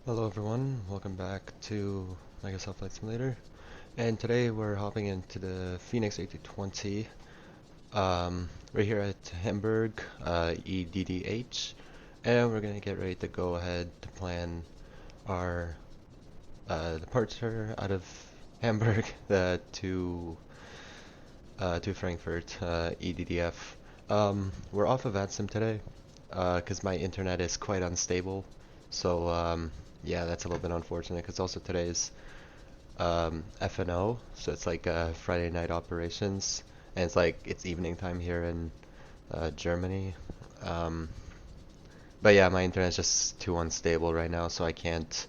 Hello everyone, welcome back to Microsoft Flight Simulator. And today we're hopping into the Fenix A320 right here at Hamburg, EDDH. And we're going to get ready to go ahead to plan our departure out of Hamburg to Frankfurt, EDDF. We're off of AdSim today because my internet is quite unstable. So yeah, that's a little bit unfortunate because also today's FNO, so it's like Friday night operations, and it's evening time here in Germany. Um, but yeah, my internet's just too unstable right now, so I can't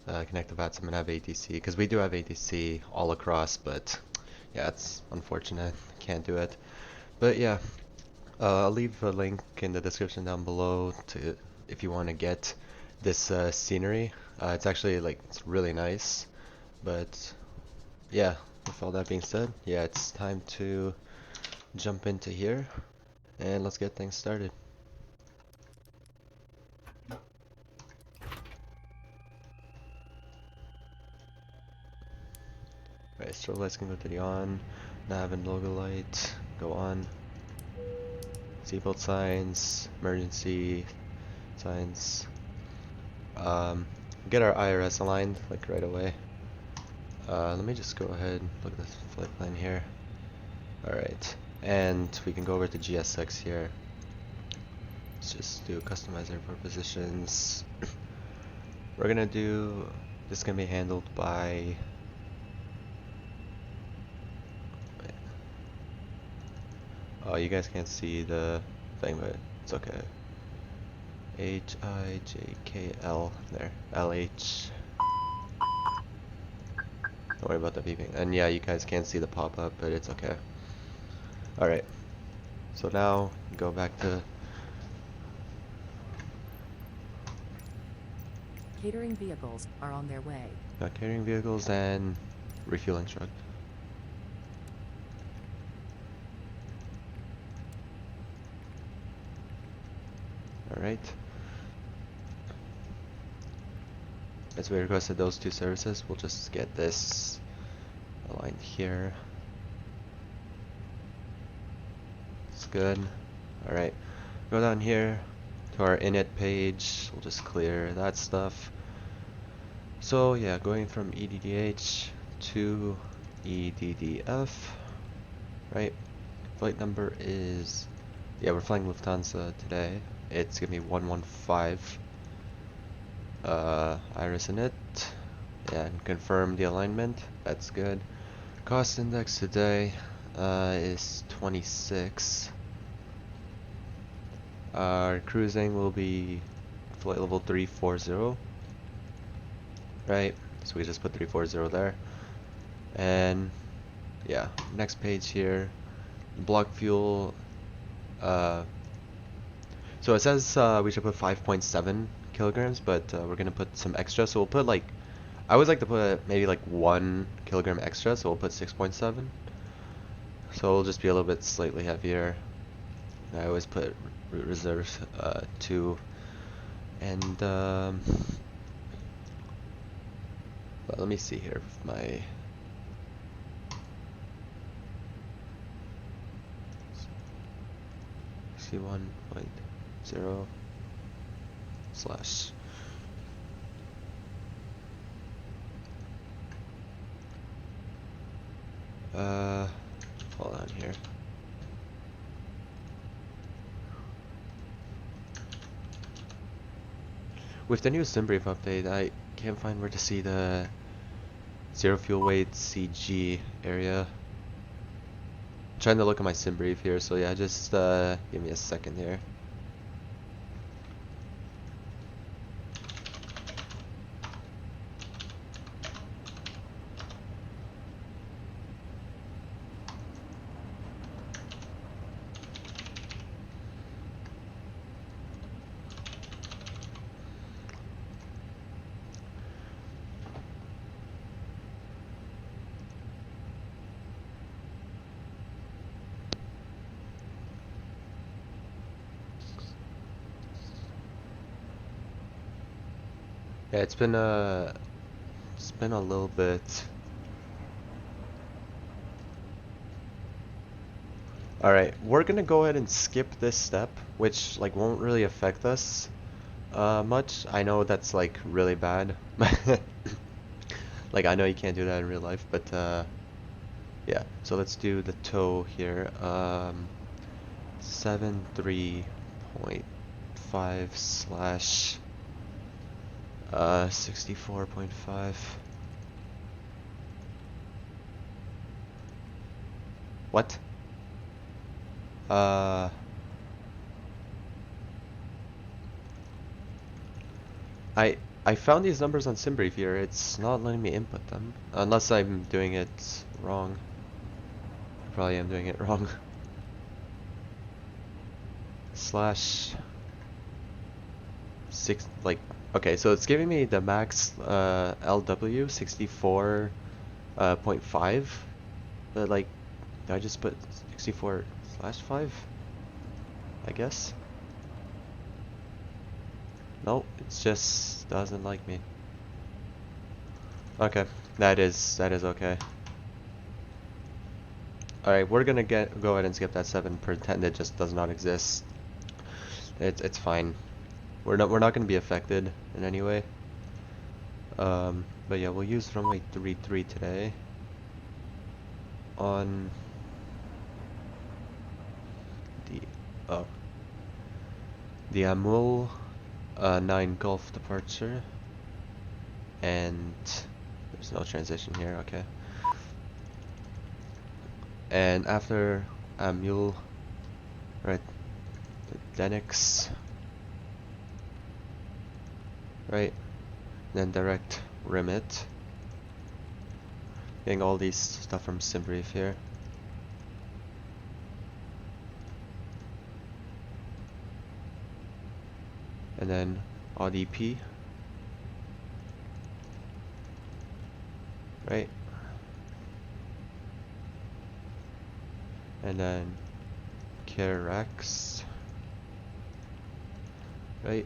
connect to VATSIM and have ATC because we do have ATC all across, but yeah, it's unfortunate. Can't do it. But yeah, I'll leave a link in the description down below to if you want to get this scenery. It's actually it's really nice. But yeah, with all that being said, yeah, it's time to jump into here and let's get things started. Alright, strobe lights can go to the on, nav and logo light, go on, seatbelt signs, emergency signs. Get our IRS aligned right away. Let me just go ahead and look at this flight plan here. Alright, and we can go over to GSX here. Let's just do customize airport positions. We're gonna do, this is gonna be handled by, oh, you guys can't see the thing, but it's okay. HIJKL, there, LH. Don't worry about the beeping. And yeah, you guys can't see the pop-up, but it's okay. Alright, so now go back to Catering vehicles are on their way. catering vehicles and refueling truck. Alright. As we requested those two services, we'll just get this aligned here. It's good. Alright. Go down here to our init page. We'll just clear that stuff. So yeah, going from EDDH to EDDF. Right. Flight number is, yeah, we're flying Lufthansa today. It's gonna be 115. Iris init. Yeah, and confirm the alignment. That's good. Cost index today is 26. Our cruising will be flight level 340. Right, so we just put 340 there. And yeah, next page here, block fuel. So it says we should put 5.7 kilograms, but we're gonna put some extra. So we'll put I always like to put maybe 1 kilogram extra, so we'll put 6.7. So it'll just be a little bit slightly heavier. I always put route reserves 2. And but let me see here with my C1.0 slash hold on here. With the new SimBrief update, I can't find where to see the zero fuel weight CG area. I'm trying to look at my SimBrief here, so yeah, just give me a second here. Yeah, it's been a little bit. Alright, we're gonna go ahead and skip this step, which like won't really affect us much. I know that's like really bad. Like I know you can't do that in real life, but yeah. So let's do the tow here. 73.5 slash 64.5. What? Uh I I found these numbers on SimBrief here. It's not letting me input them unless I'm doing it wrong. I probably am doing it wrong. Slash six, like, okay, so it's giving me the max LW 64.5, but like, did I just put 64 slash 5? I guess. Nope, it just doesn't like me. Okay, that is okay. Alright, we're gonna go ahead and skip that 7, pretend it just does not exist. It's fine. We're not gonna be affected in any way. But yeah, we'll use runway 33 today on the oh the Amul 9 Gulf departure, and there's no transition here. Okay. And after Amul, right, the Denix, right, then direct remit. Getting all these stuff from SimBrief here. And then ODP, right? And then Kirax, right?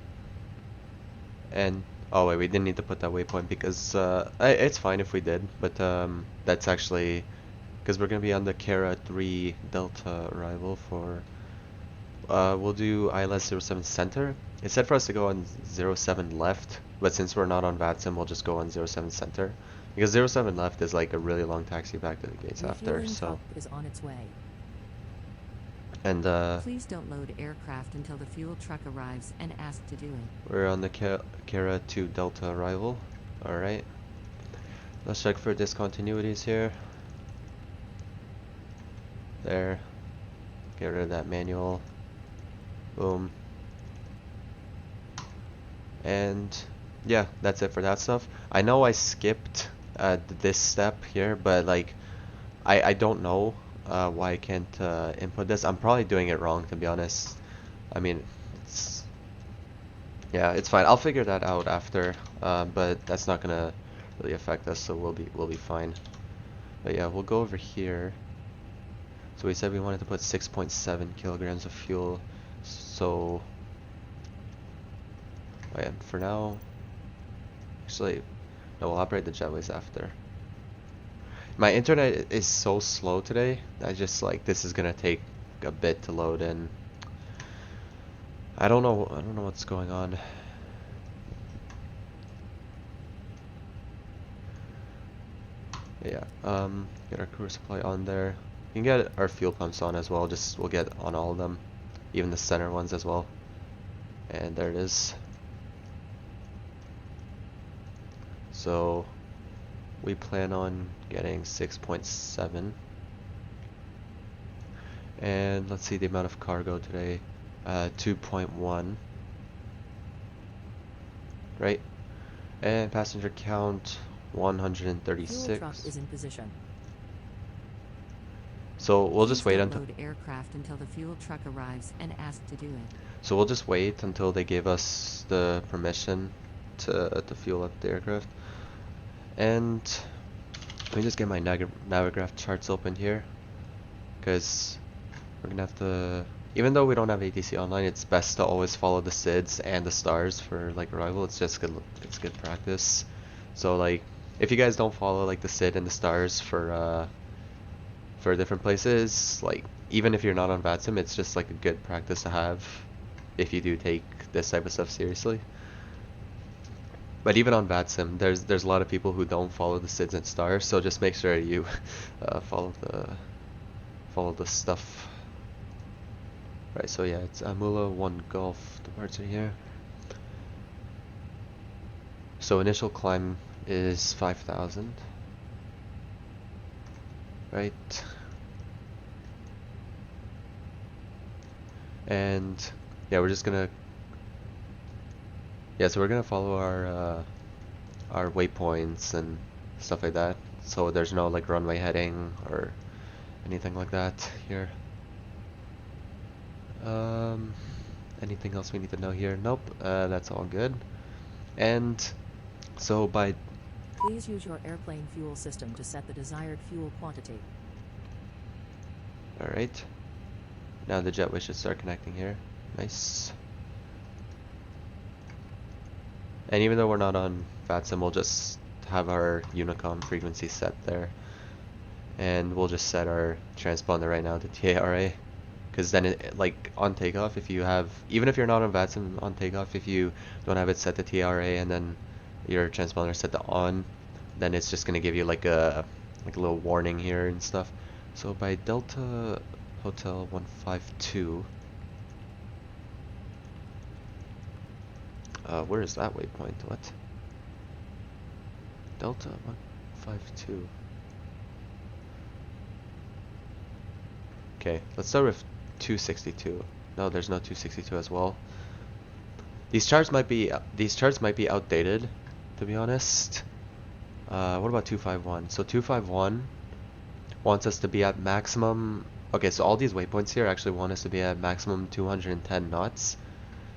And oh wait, we didn't need to put that waypoint because it's fine if we did, but that's actually because we're gonna be on the Kara 3 Delta arrival for we'll do ILS 07 center. It said for us to go on 07 left, but since we're not on VATSIM, we'll just go on 07 center because 07 left is like a really long taxi back to the gates after. Refueling So truck is on its way. and Please don't load aircraft until the fuel truck arrives and ask to do it. we're on the Kara 2 Delta arrival. All right. Let's check for discontinuities here. There. Get rid of that manual. Boom. And yeah, that's it for that stuff. I know I skipped this step here, but like I don't know why I can't input this. I'm probably doing it wrong, to be honest. I mean, it's yeah, it's fine. I'll figure that out after, but that's not gonna really affect us, so we'll be fine. But yeah, we'll go over here. So we said we wanted to put 6.7 kilograms of fuel. So oh yeah, for now, actually, no, we'll operate the jetways after. My internet is so slow today. I just like this is gonna take a bit to load in. I don't know what's going on. Yeah, get our crew supply on there. You can get our fuel pumps on as well. Just we'll get on all of them, even the center ones as well. And there it is. So we plan on getting 6.7. And let's see the amount of cargo today. 2.1. Right? And passenger count Fuel 136. truck is in position. So we'll just wait Please until don't load aircraft until the fuel truck arrives and ask to do it. so we'll just wait until they give us the permission to fuel up the aircraft. And let me just get my Navigraph charts open here, because we're gonna have to even though we don't have ATC online, it's best to always follow the SIDS and the stars for like arrival. It's just good. It's good practice. So like, if you guys don't follow like the SID and the stars for different places, like even if you're not on VATSIM, it's just like a good practice to have if you do take this type of stuff seriously. But even on VATSIM, there's a lot of people who don't follow the SIDS and stars, so just make sure you follow the stuff. Right, so yeah, it's Amula 1 Golf departure here. So initial climb is 5,000. Right. And yeah, we're just gonna so we're gonna follow our waypoints and stuff like that. So there's no like runway heading or anything like that here. Anything else we need to know here? Nope, that's all good. And so Please use your airplane fuel system to set the desired fuel quantity. Alright. Now the jetway should start connecting here. Nice. And even though we're not on VATSIM, we'll just have our Unicom frequency set there. And we'll just set our transponder right now to TARA. Because then, like on takeoff, if you have, even if you're not on VATSIM on takeoff, if you don't have it set to TRA and then your transponder set to on, then it's just gonna give you like a little warning here and stuff. So by Delta Hotel 152, where is that waypoint? What? Delta 152. Okay, let's start with 262. No, there's no 262 as well. These charts might be outdated, to be honest. What about 251? So 251 wants us to be at maximum. Okay, so all these waypoints here actually want us to be at maximum 210 knots.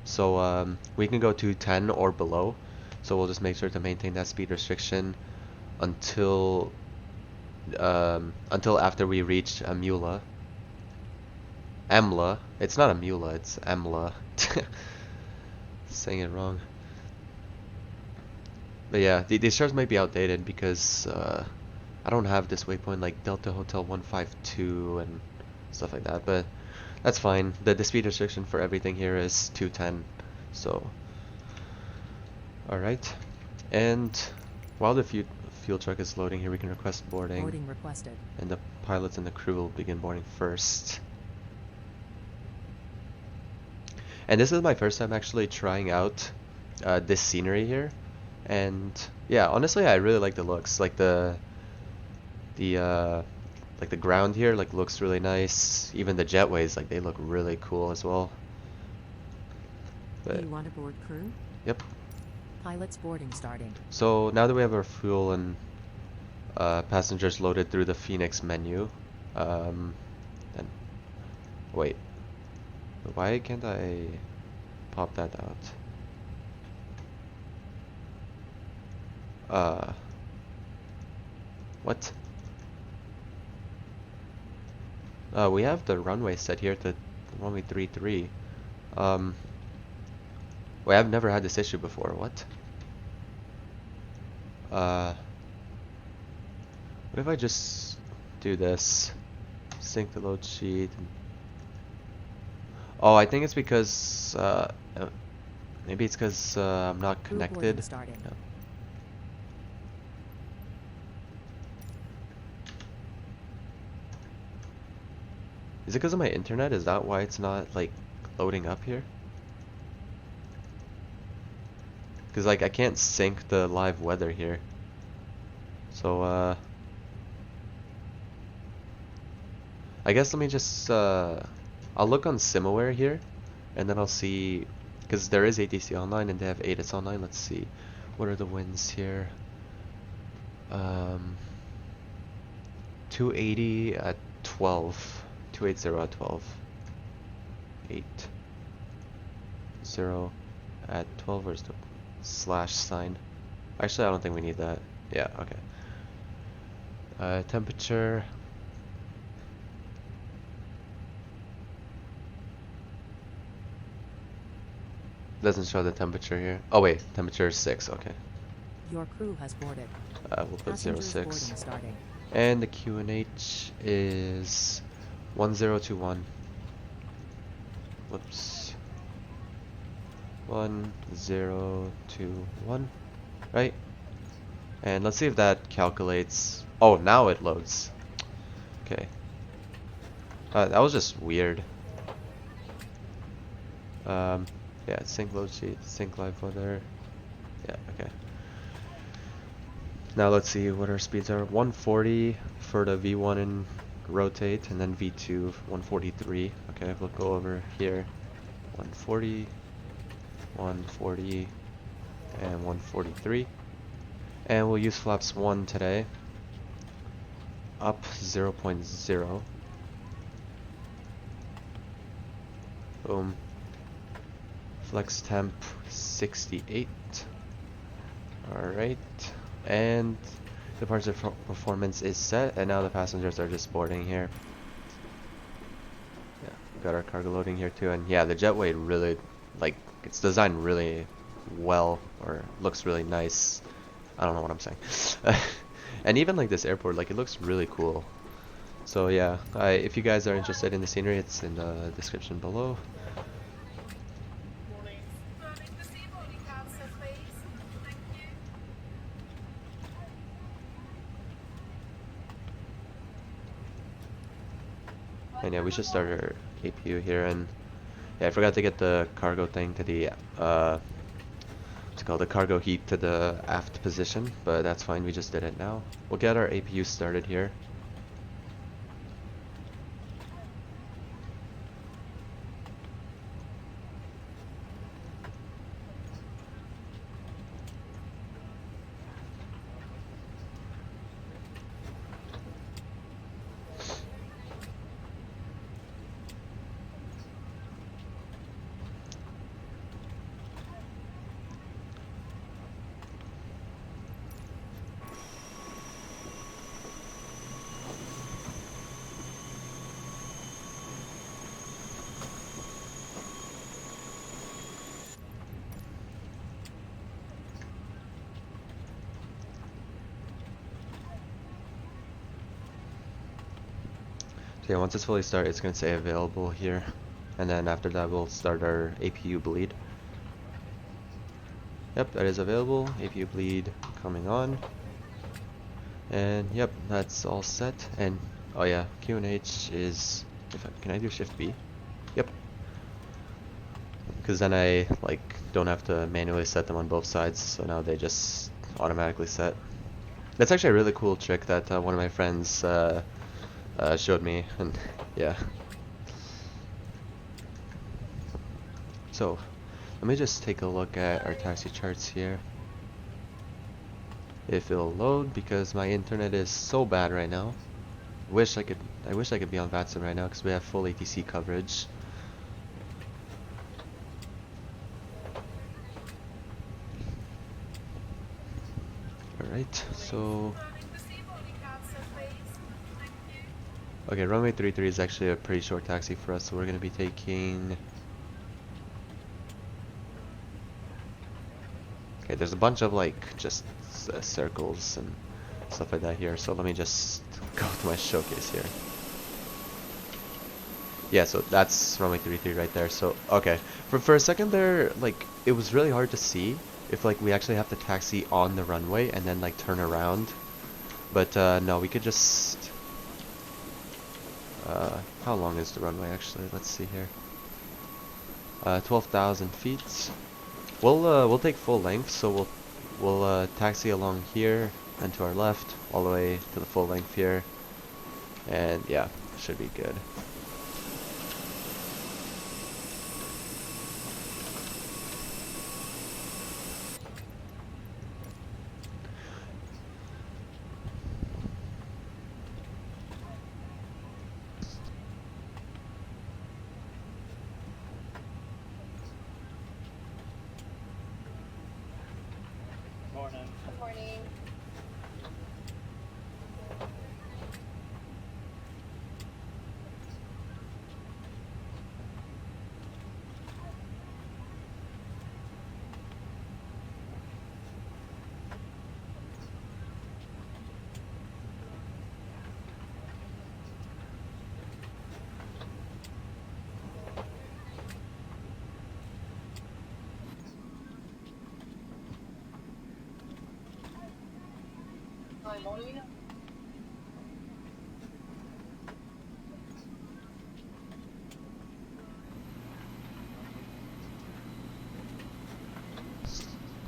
So we can go 210 or below. So we'll just make sure to maintain that speed restriction until after we reach Amula. Emla. It's not Amula, it's Emla. Saying it wrong. But yeah, these charts might be outdated because I don't have this waypoint like Delta Hotel 152 and stuff like that, but that's fine. The speed restriction for everything here is 210. So alright. And while the fuel truck is loading here, we can request boarding. Boarding requested. And the pilots and the crew will begin boarding first. And this is my first time actually trying out this scenery here, and yeah, honestly, I really like the looks. Like the ground here like looks really nice. Even the jetways, like they look really cool as well. But, do you want to board crew? Yep. Pilots boarding starting. So now that we have our fuel and passengers loaded through the Fenix menu, then wait. Why can't I pop that out? What? We have the runway set here to runway 33. Wait, I've never had this issue before. What? What if I just do this? Sync the load sheet. Oh, I think it's because maybe it's because I'm not connected. No. Is it because of my internet? Is that why it's not like loading up here? Because like I can't sync the live weather here. So I guess let me just I'll look on Simaware here, and then I'll see, because there is ATC online and they have ATIS online. Let's see, what are the winds here? 280 at 12, 280 at 12, 80 at 12. Where's the slash sign? Actually, I don't think we need that. Yeah, okay. Temperature. Doesn't show the temperature here. Oh wait, temperature is 6. Okay. Your crew has boarded. We'll put Passengers 06. boarding starting. And the QNH is 1021. Whoops. 1021. Right? And let's see if that calculates. Oh, now it loads. Okay. That was just weird. Yeah, sync load sheet, sync live weather. Yeah, okay. Now let's see what our speeds are. 140 for the V1 and rotate, and then V2 143. Okay, we'll go over here. 140, 140, and 143. And we'll use flaps 1 today. Up 0.0. Boom. Flex temp 68. Alright. And departure performance is set, and now the passengers are just boarding here. Yeah, got our cargo loading here too, and yeah, the jetway really, like, it's designed really well, or looks really nice. I don't know what I'm saying. And even like this airport, like, it looks really cool. So yeah, if you guys are interested in the scenery, it's in the description below. And yeah, we should start our APU here, and yeah, I forgot to get the cargo thing to the what's it called, the cargo heat to the aft position, but that's fine, we just did it now. We'll get our APU started here. So yeah, once it's fully started, it's going to say available here, and then after that we'll start our APU bleed. Yep, that is available. APU bleed coming on. And yep, that's all set. And oh yeah, QNH is, can I do shift B? Yep. Because then I like don't have to manually set them on both sides, so now they just automatically set. That's actually a really cool trick that one of my friends showed me, and yeah. So let me just take a look at our taxi charts here. If it'll load, because my internet is so bad right now. I wish I could be on Vatson right now because we have full ATC coverage. Alright, so okay, runway 33 is actually a pretty short taxi for us, so we're gonna be taking. Okay, there's a bunch of like just circles and stuff like that here, so let me just go to my showcase here. Yeah, so that's runway 33 right there. So okay, for a second there, like, it was really hard to see if like we actually have to taxi on the runway and then like turn around, but no, we could just how long is the runway actually? Let's see here. 12,000 feet. We'll take full length, so we'll taxi along here and to our left all the way to the full length here, and yeah, should be good. Good morning.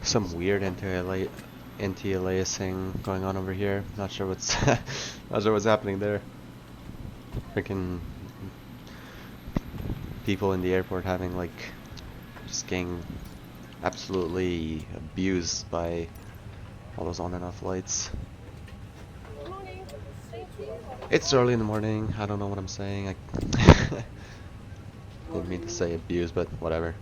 Some weird anti-aliasing going on over here. Not sure what's not sure what's happening there. Freaking people in the airport having like just getting absolutely abused by all those on and off lights. Good morning. Thank you. It's early in the morning. I don't know what I'm saying. I didn't mean to say abuse, but whatever.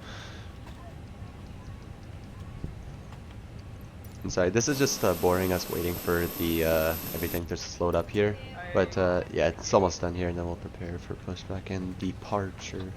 Sorry, this is just boring us waiting for the everything to just load up here. But yeah, it's almost done here, and then we'll prepare for pushback and departure.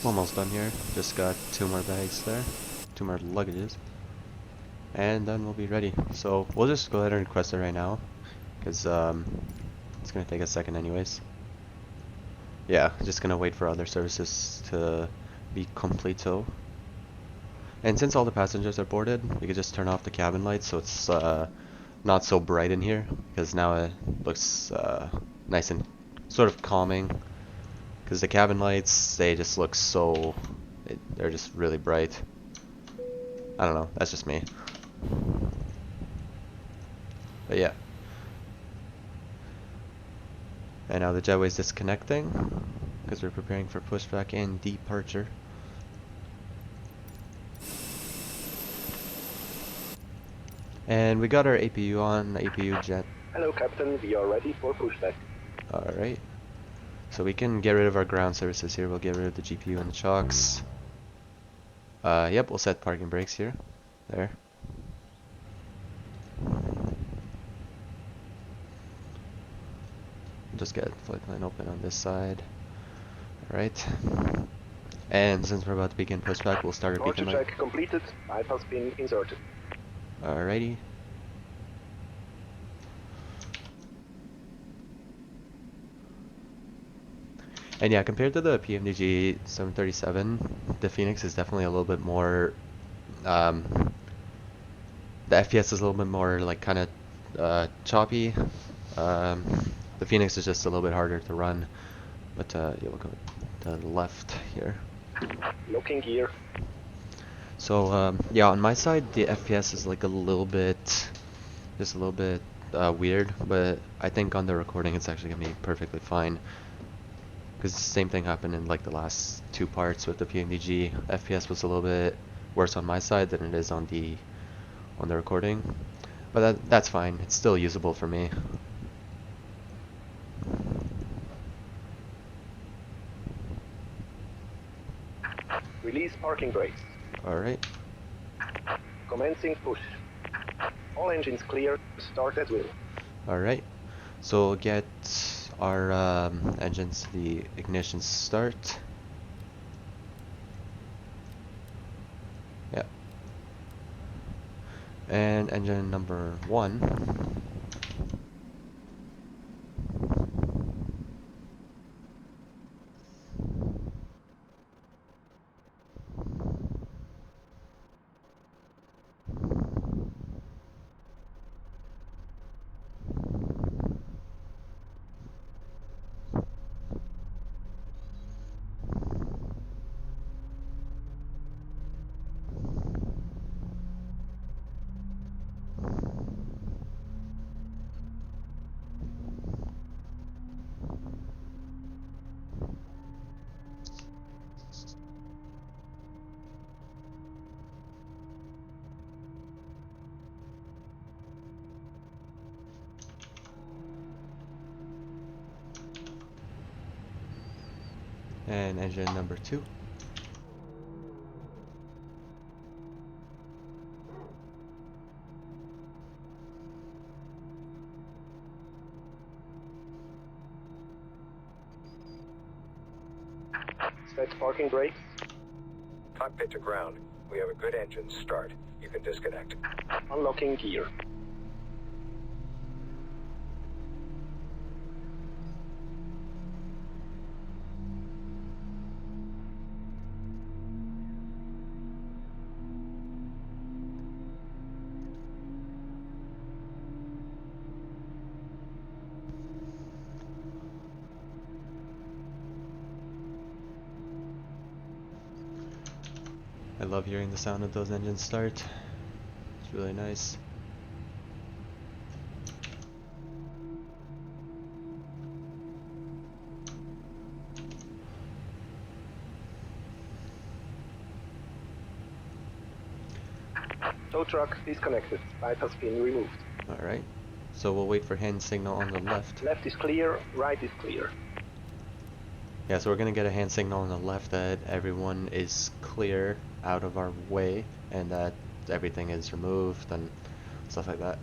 Almost done here. Just got 2 more bags there, 2 more luggages, and then we'll be ready. So we'll just go ahead and request it right now, because it's gonna take a second anyways. Yeah, just gonna wait for other services to be completo. And since all the passengers are boarded, we could just turn off the cabin lights so it's not so bright in here, because now it looks nice and sort of calming. Because the cabin lights, they just look so, they're just really bright. I don't know, that's just me. But yeah. And now the jetway's disconnecting, because we're preparing for pushback and departure. And we got our APU on, APU jet. Hello Captain, we are ready for pushback. Alright. So we can get rid of our ground services here. We'll get rid of the GPU and the chocks. Yep, we'll set parking brakes here. There. Just get flight line open on this side. Alright. And since we're about to begin pushback, we'll start our beacon light. Check completed. Pipe has been inserted. Alrighty. And yeah, compared to the PMDG 737, the Fenix is definitely a little bit more, the FPS is a little bit more like kind of choppy. The Fenix is just a little bit harder to run, but yeah, we'll go to the left here. Looking gear. So yeah, on my side the FPS is like a little bit, just a little bit weird, but I think on the recording it's actually gonna be perfectly fine. Because the same thing happened in like the last 2 parts with the PMDG. FPS was a little bit worse on my side than it is on the recording, but that's fine. It's still usable for me. Release parking brakes. Alright. Commencing push. All engines clear. Start at will. Alright. So we'll get our engines to the ignition start. Yeah. And engine number 1. And engine number 2. Set parking brakes. Cockpit to ground. We have a good engine start. You can disconnect. Unlocking gear. I love hearing the sound of those engines start. It's really nice. Tow truck disconnected. Light has been removed. Alright. So we'll wait for hand signal on the left. Left is clear, right is clear. Yeah, so we're gonna get a hand signal on the left that everyone is clear out of our way and that everything is removed and stuff like that.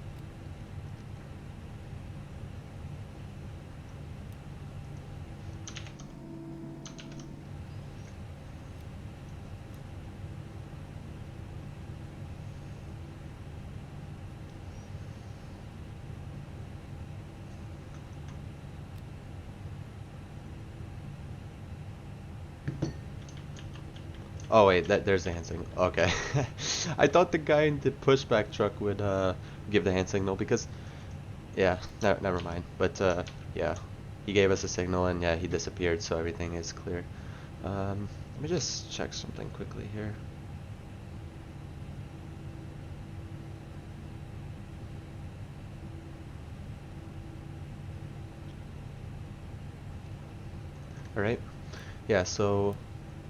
Oh wait, there's the hand signal. Okay. I thought the guy in the pushback truck would give the hand signal because yeah, never mind. But yeah, he gave us a signal and yeah, he disappeared, so everything is clear. Let me just check something quickly here. Alright. Yeah, so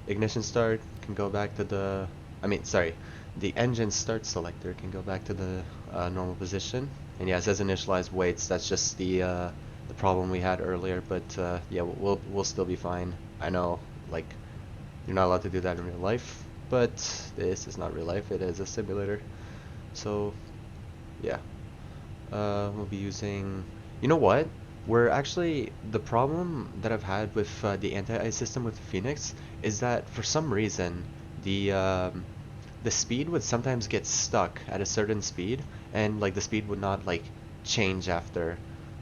ignition start can go back to the, the engine start selector can go back to the normal position. And yeah, it says initialize weights. That's just the problem we had earlier. But yeah, we'll still be fine. I know, like, you're not allowed to do that in real life, but this is not real life. It is a simulator. So yeah, we'll be using. You know what? We're actually, the problem that I've had with the anti-ice system with Fenix is that for some reason the speed would sometimes get stuck at a certain speed, and like the speed would not like change after.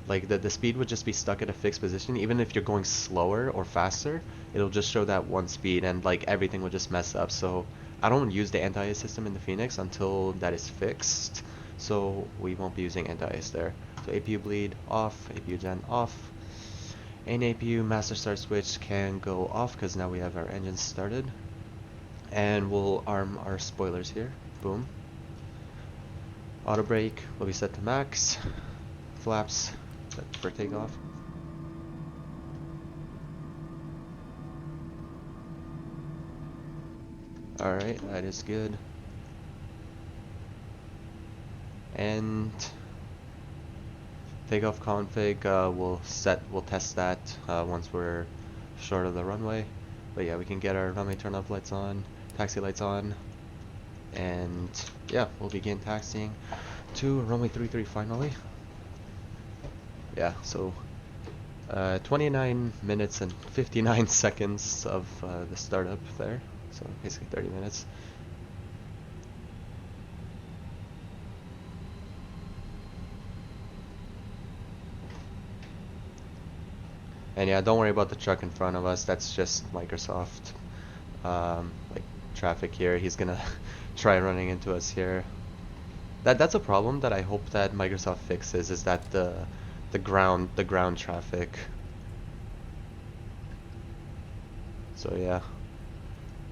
Like the speed would just be stuck at a fixed position. Even if you're going slower or faster, it'll just show that one speed, and like everything will just mess up. So I don't use the anti-ice system in the Phoenix until that is fixed. So we won't be using anti-ice there. So APU bleed off, APU gen off, and APU master start switch can go off because now we have our engines started. And we'll arm our spoilers here. Boom. Auto brake will be set to max. Flaps set for takeoff. Alright, that is good. And takeoff config, we'll test that once we're short of the runway. But yeah, we can get our runway turn off lights on, taxi lights on, and yeah, we'll begin taxiing to runway 33 finally. Yeah, so 29 minutes and 59 seconds of the startup there, so basically 30 minutes. And yeah, don't worry about the truck in front of us. That's just Microsoft, like traffic here. He's gonna try running into us here. That's a problem that I hope that Microsoft fixes. Is that the ground traffic. So yeah,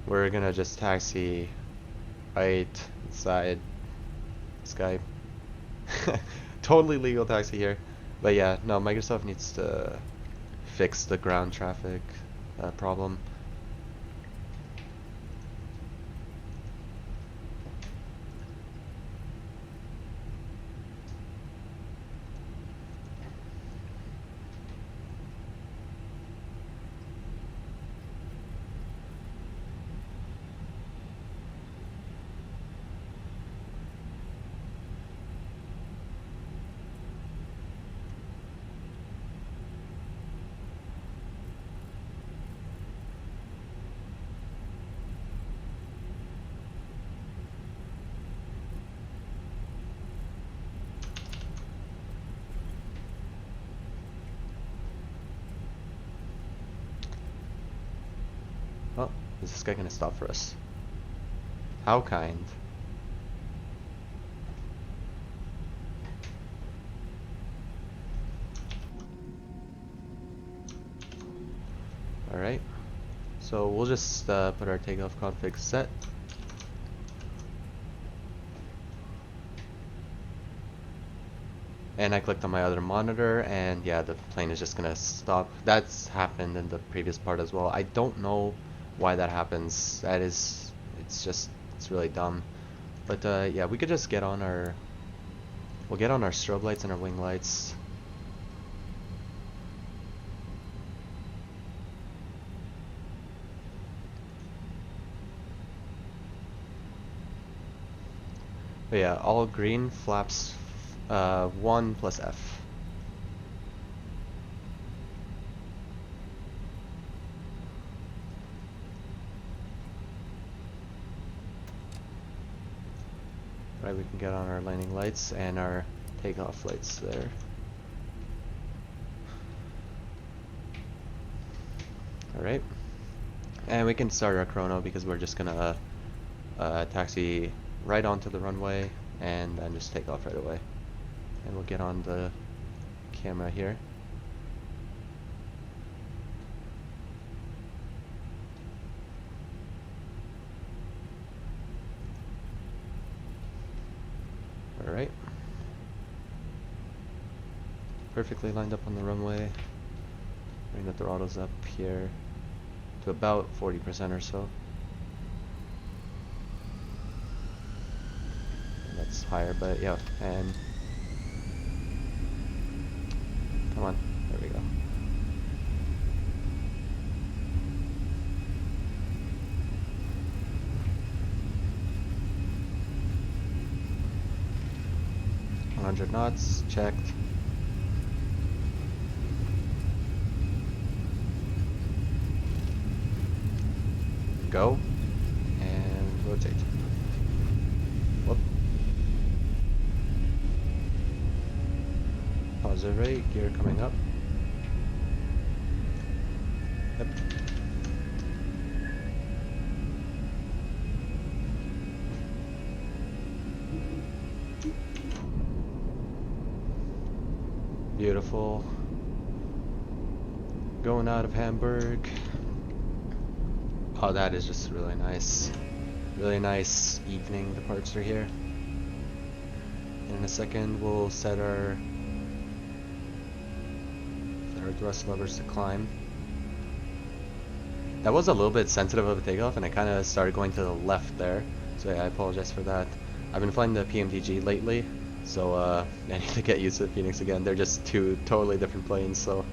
we're gonna just taxi right inside Skype. Totally legal taxi here. But yeah, no, Microsoft needs to fix the ground traffic problem. Oh, is this guy gonna stop for us? How kind. Alright. So we'll just put our takeoff config set. And I clicked on my other monitor, and yeah, the plane is just gonna stop. That's happened in the previous part as well. I don't know why that happens. It's really dumb. But yeah, we could just get on we'll get on our strobe lights and our wing lights. But yeah, all green, flaps 1 plus F. Right, we can get on our landing lights and our takeoff lights there. Alright. And we can start our chrono because we're just gonna taxi right onto the runway and then just take off right away. And we'll get on the camera here. Alright. Perfectly lined up on the runway. Bring the throttles up here to about 40% or so. And that's higher, but yeah, and come on, there we go. $100 knots, checked. Go, and rotate. Whoop. Positive rate, gear coming up. Yep. Beautiful. Going out of Hamburg. Oh, that is just really nice. Really nice evening departure here. In a second, we'll set our thrust levers to climb. That was a little bit sensitive of a takeoff, and I kind of started going to the left there. So yeah, I apologize for that. I've been flying the PMDG lately, so I need to get used to the Fenix again. They're just two totally different planes, so.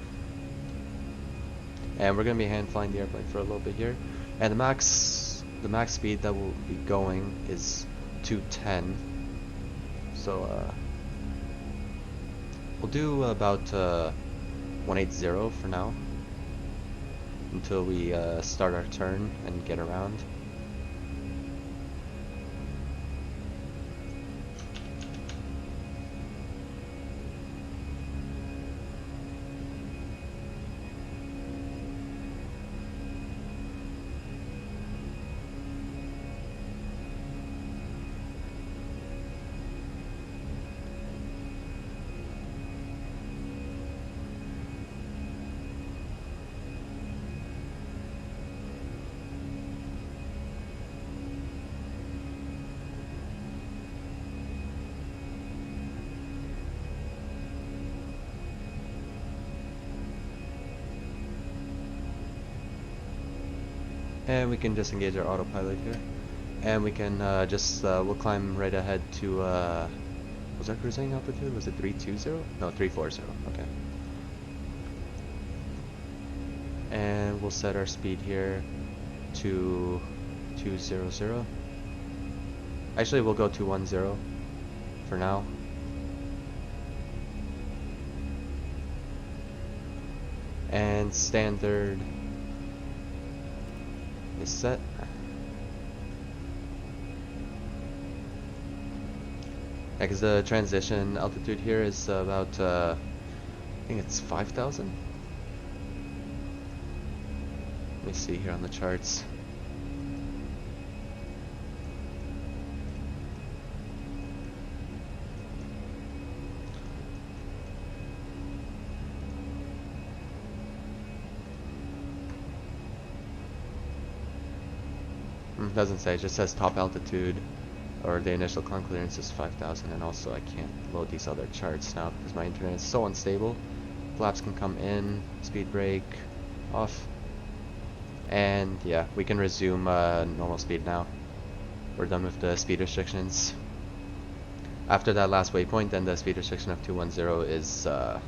And we're gonna be hand flying the airplane for a little bit here. And the max speed that we'll be going is 210. So we'll do about 180 for now until we start our turn and get around. And we can disengage our autopilot here. And we can we'll climb right ahead to, was our cruising altitude? Was it 320? No, 340, okay. And we'll set our speed here to 200. Actually, we'll go 210 for now. And standard is set. Because the transition altitude here is about, I think it's 5,000. Let me see here on the charts. Doesn't say, it just says top altitude, or the initial climb clearance is 5,000, and also I can't load these other charts now because my internet is so unstable. Flaps can come in, speed brake, off, and yeah, we can resume normal speed now. We're done with the speed restrictions. After that last waypoint, then the speed restriction of 210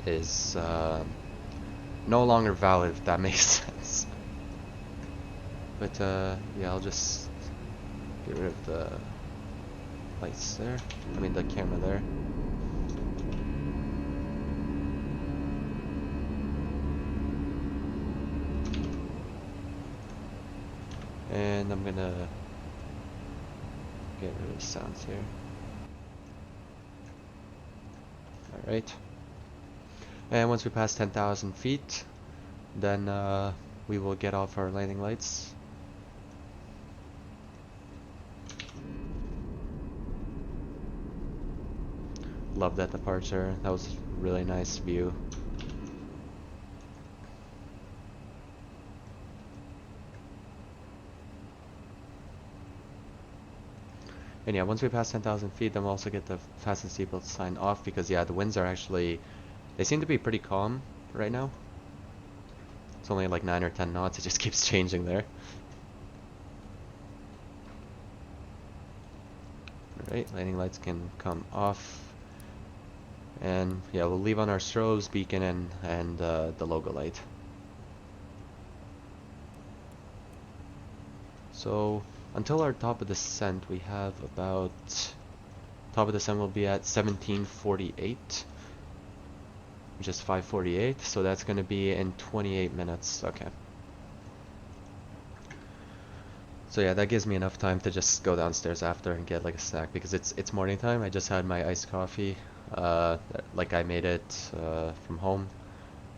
is no longer valid, if that makes sense. But yeah, I'll just get rid of the lights there. I mean the camera there. And I'm gonna get rid of the sounds here. Alright. And once we pass 10,000 feet, then we will get off our landing lights. Love that departure. That was a really nice view. And yeah, once we pass 10,000 feet, then we'll also get the fasten seatbelt sign off because yeah, the winds are actually, they seem to be pretty calm right now. It's only like 9 or 10 knots, it just keeps changing there. Alright, landing lights can come off. And yeah, we'll leave on our strobes, beacon, and the logo light. So until our top of descent, we have about, top of descent will be at 1748, which is 5:48. So that's going to be in 28 minutes. Okay. So yeah, that gives me enough time to just go downstairs after and get like a snack because it's morning time. I just had my iced coffee, like I made it from home,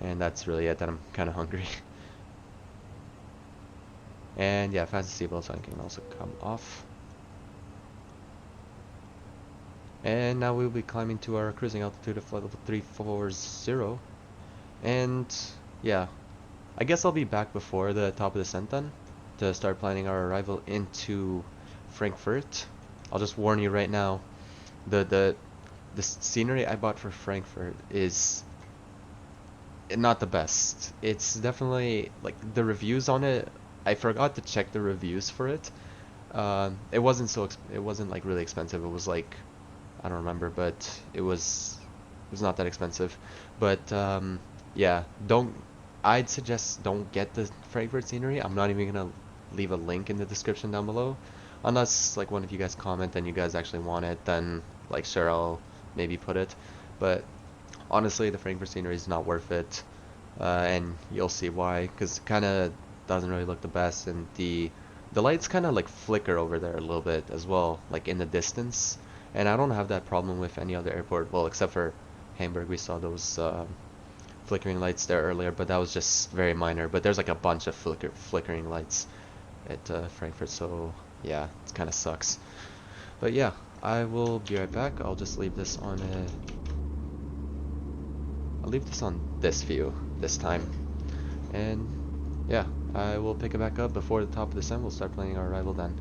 and that's really it. Then I'm kind of hungry. And yeah, fasten seatbelt sign can also come off. And now we'll be climbing to our cruising altitude of level 340. And yeah, I guess I'll be back before the top of the descent then to start planning our arrival into Frankfurt. I'll just warn you right now, the scenery I bought for Frankfurt is not the best. It's definitely like the reviews on it. I forgot to check the reviews for it. It wasn't like really expensive. It was like, I don't remember, but it was not that expensive. But yeah, I'd suggest don't get the Frankfurt scenery. I'm not even gonna leave a link in the description down below, unless like one of you guys comment and you guys actually want it, then like sure, I'll maybe put it. But honestly, the Frankfurt scenery is not worth it, and you'll see why, because kind of doesn't really look the best, and the lights kind of like flicker over there a little bit as well, like in the distance. And I don't have that problem with any other airport, well, except for Hamburg. We saw those flickering lights there earlier, but that was just very minor. But there's like a bunch of flickering lights at Frankfurt, so yeah, it kind of sucks. But yeah, I will be right back. I'll just leave this on I'll leave this on this view this time, and yeah, I will pick it back up before the top of the descent. We'll start planning our arrival then.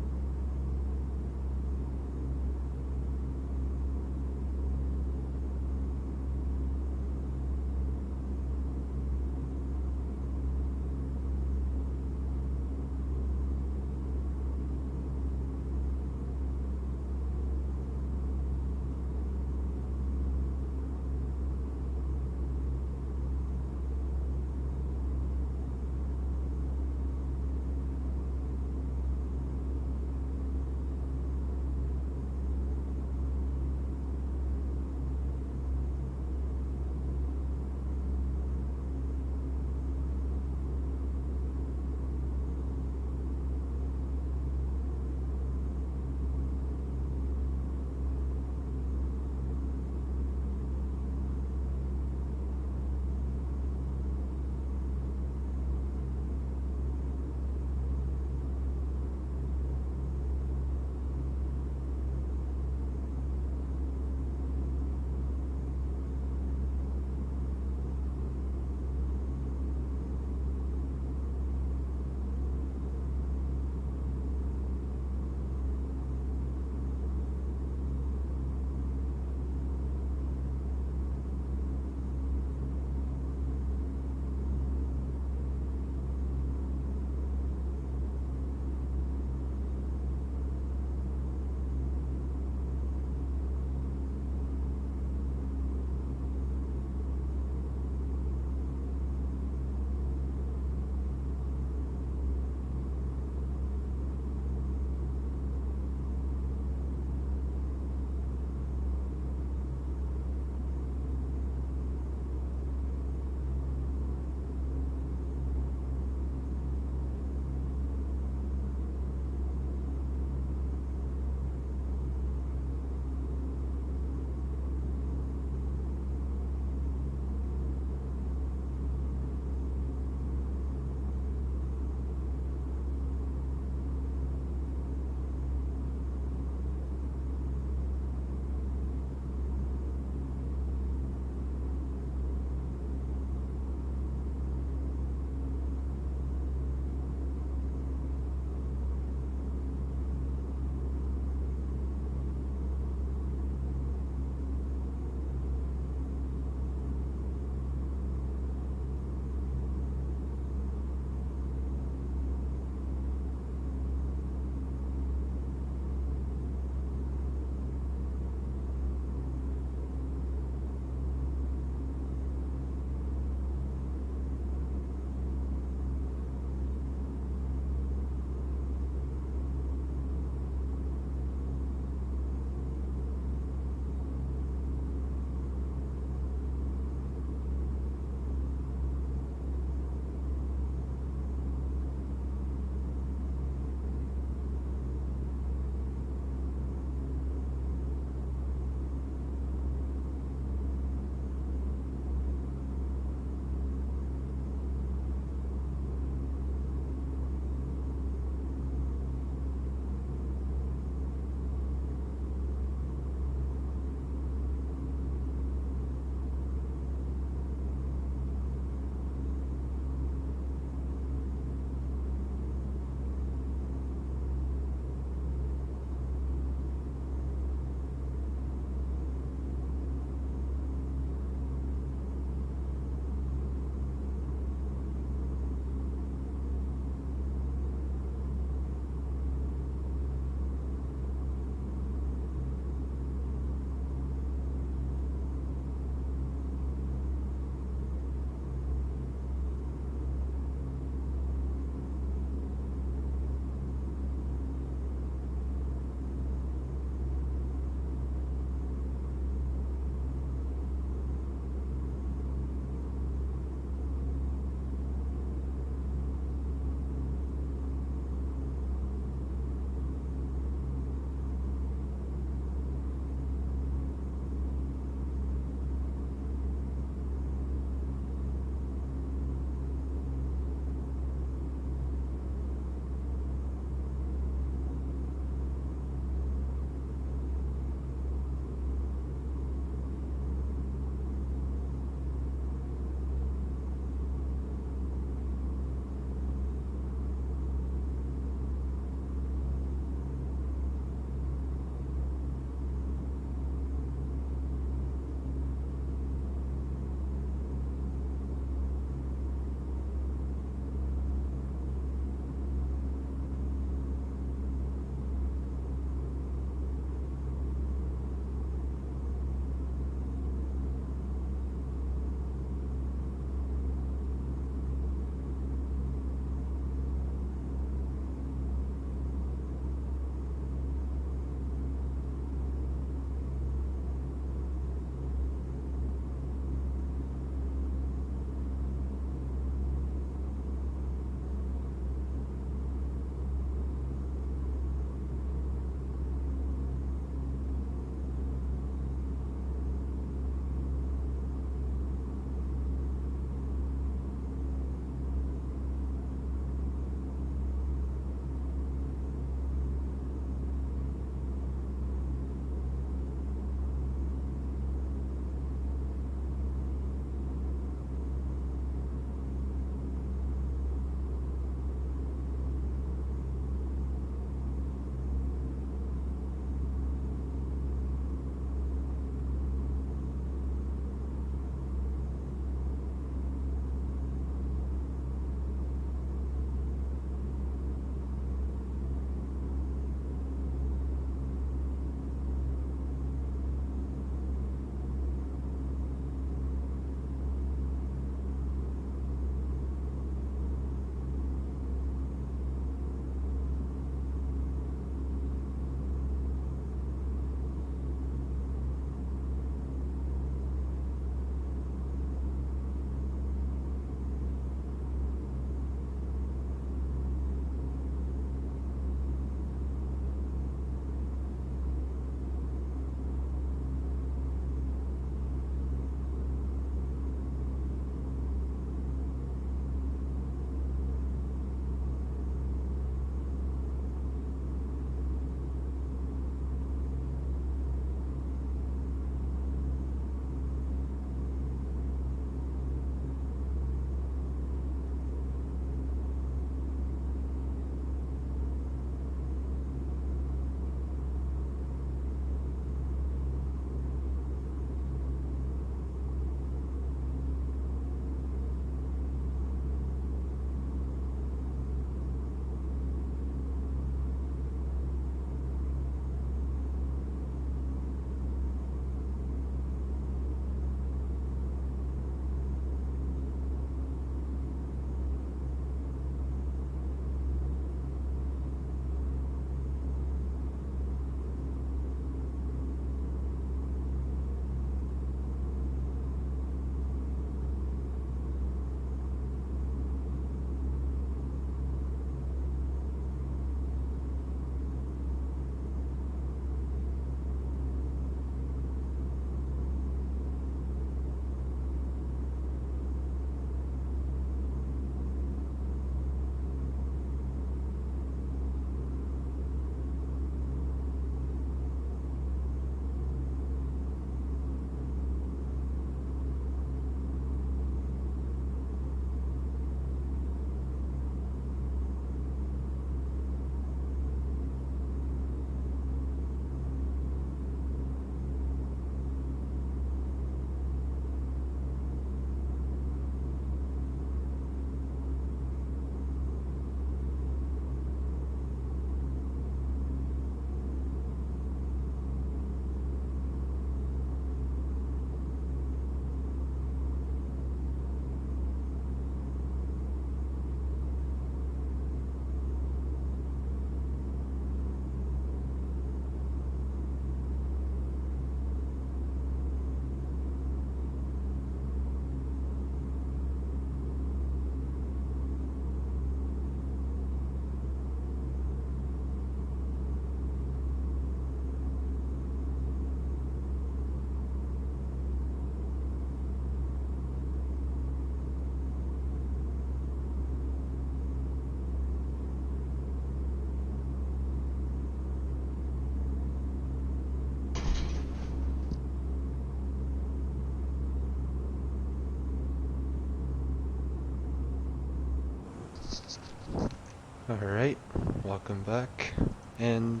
Alright, welcome back. And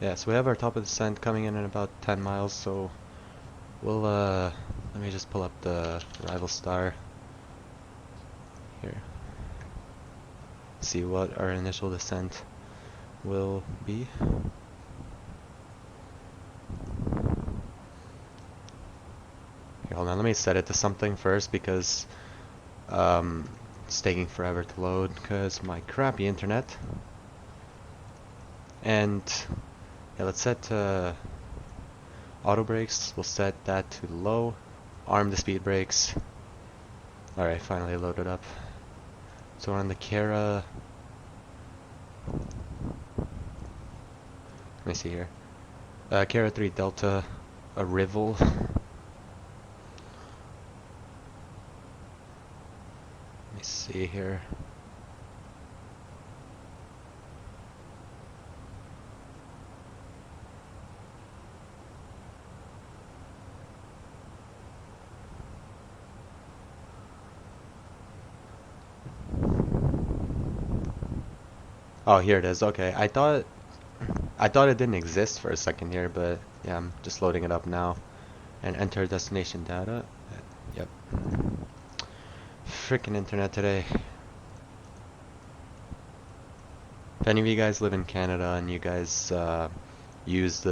yeah, so we have our top of descent coming in about 10 miles, so we'll let me just pull up the arrival star here. See what our initial descent will be. Here, hold on, let me set it to something first because it's taking forever to load because my crappy internet. And yeah, let's set auto brakes. We'll set that to low. Arm the speed brakes. Alright, finally loaded up. So we're on the Kara. Let me see here. Kara 3 Delta Arrival. Let me see here. Oh, here it is. Okay, I thought it didn't exist for a second here, but yeah, I'm just loading it up now. And enter destination data. Yep. Freaking internet today. If any of you guys live in Canada and you guys use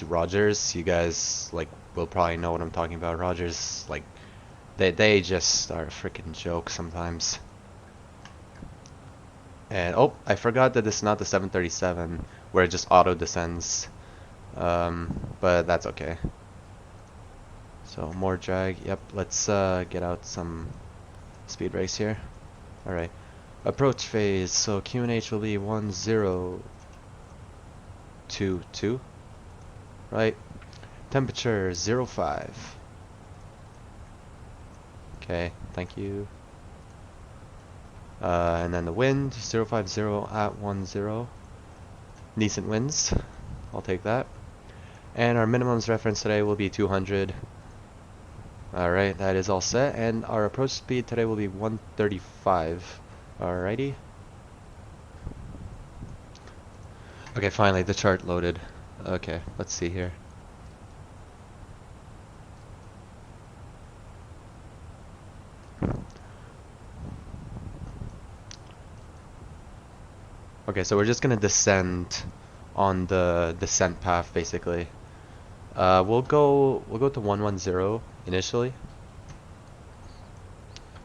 Rogers, you guys like will probably know what I'm talking about. Rogers, like they just are a freaking joke sometimes. And oh, I forgot that this is not the 737 where it just auto descends, but that's okay. So more drag. Yep, let's get out some speed brakes here. All right, approach phase. So QNH will be 1022. Right. Temperature 05. Okay, thank you. And then the wind 050 at 10. Decent winds. I'll take that. And our minimums reference today will be 200. Alright, that is all set. And our approach speed today will be 135. Alrighty. Okay, finally the chart loaded. Okay, let's see here. Okay, so we're just gonna descend on the descent path basically. We'll go to 110 initially.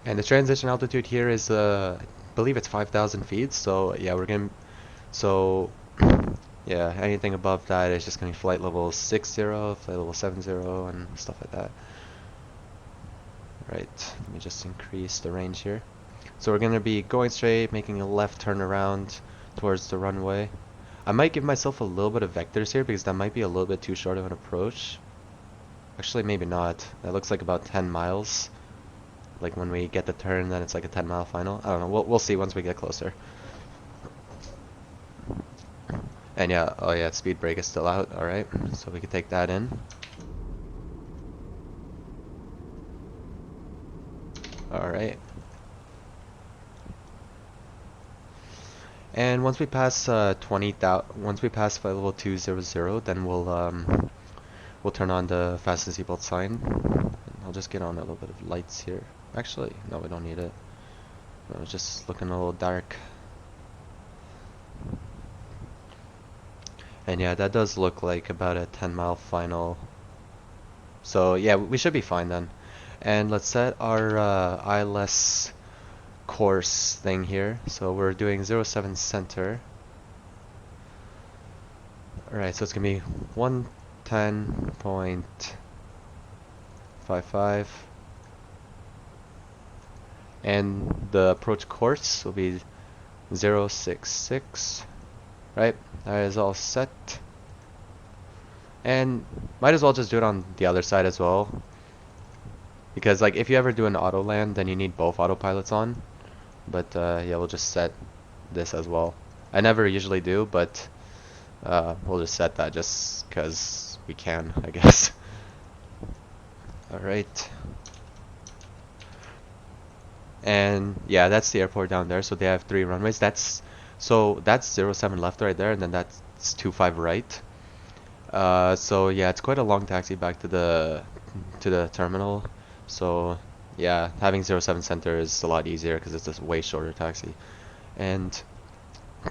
And the transition altitude here is I believe it's 5,000 feet, so yeah, yeah, anything above that is just gonna be flight level 60, flight level 70 and stuff like that. Right, let me just increase the range here. So we're gonna be going straight, making a left turn around towards the runway. I might give myself a little bit of vectors here because that might be a little bit too short of an approach. Actually, maybe not. That looks like about 10 miles. Like when we get the turn, then it's like a 10-mile final. I don't know. We'll see once we get closer. And yeah, oh yeah, speed brake is still out. All right, so we can take that in. All right. And once we pass 20,000, once we pass flight level 200, then we'll turn on the fasten seatbelt sign. I'll just get on a little bit of lights here. Actually, no, we don't need it. It's just looking a little dark. And yeah, that does look like about a 10-mile final. So yeah, we should be fine then. And let's set our ILS course thing here. So we're doing 07 center. Alright, so it's gonna be 110.55. And the approach course will be 066. Right, that is all set. And might as well just do it on the other side as well. Because like if you ever do an auto land, then you need both autopilots on. But yeah, we'll just set this as well. I never usually do, but we'll just set that just because we can, I guess. Alright. And yeah, that's the airport down there. So they have 3 runways. That's 07 left right there, and then that's 25 right. So yeah, it's quite a long taxi back to the terminal. So yeah, having 07 center is a lot easier because it's a way shorter taxi. And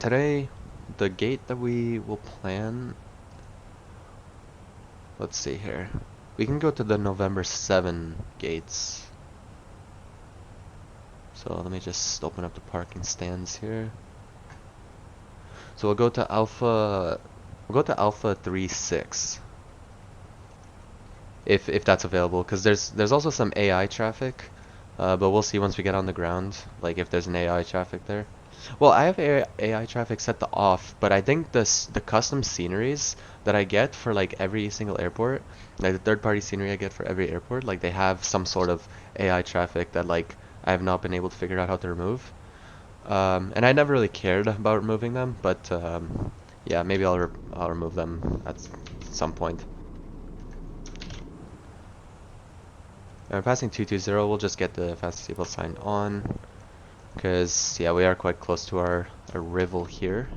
today, the gate that we will plan, let's see here. We can go to the November 7 gates. So let me just open up the parking stands here. So we'll go to Alpha 36 if that's available, because there's also some AI traffic, but we'll see once we get on the ground, like if there's an AI traffic there. Well, I have AI traffic set to off, but I think the custom sceneries that I get for like every single airport, like the third-party scenery I get for every airport, like they have some sort of AI traffic that like I have not been able to figure out how to remove. And I never really cared about removing them, but yeah, maybe I'll remove them at some point. And we're passing 220. We'll just get the fastest table sign on, because yeah, we are quite close to our arrival here.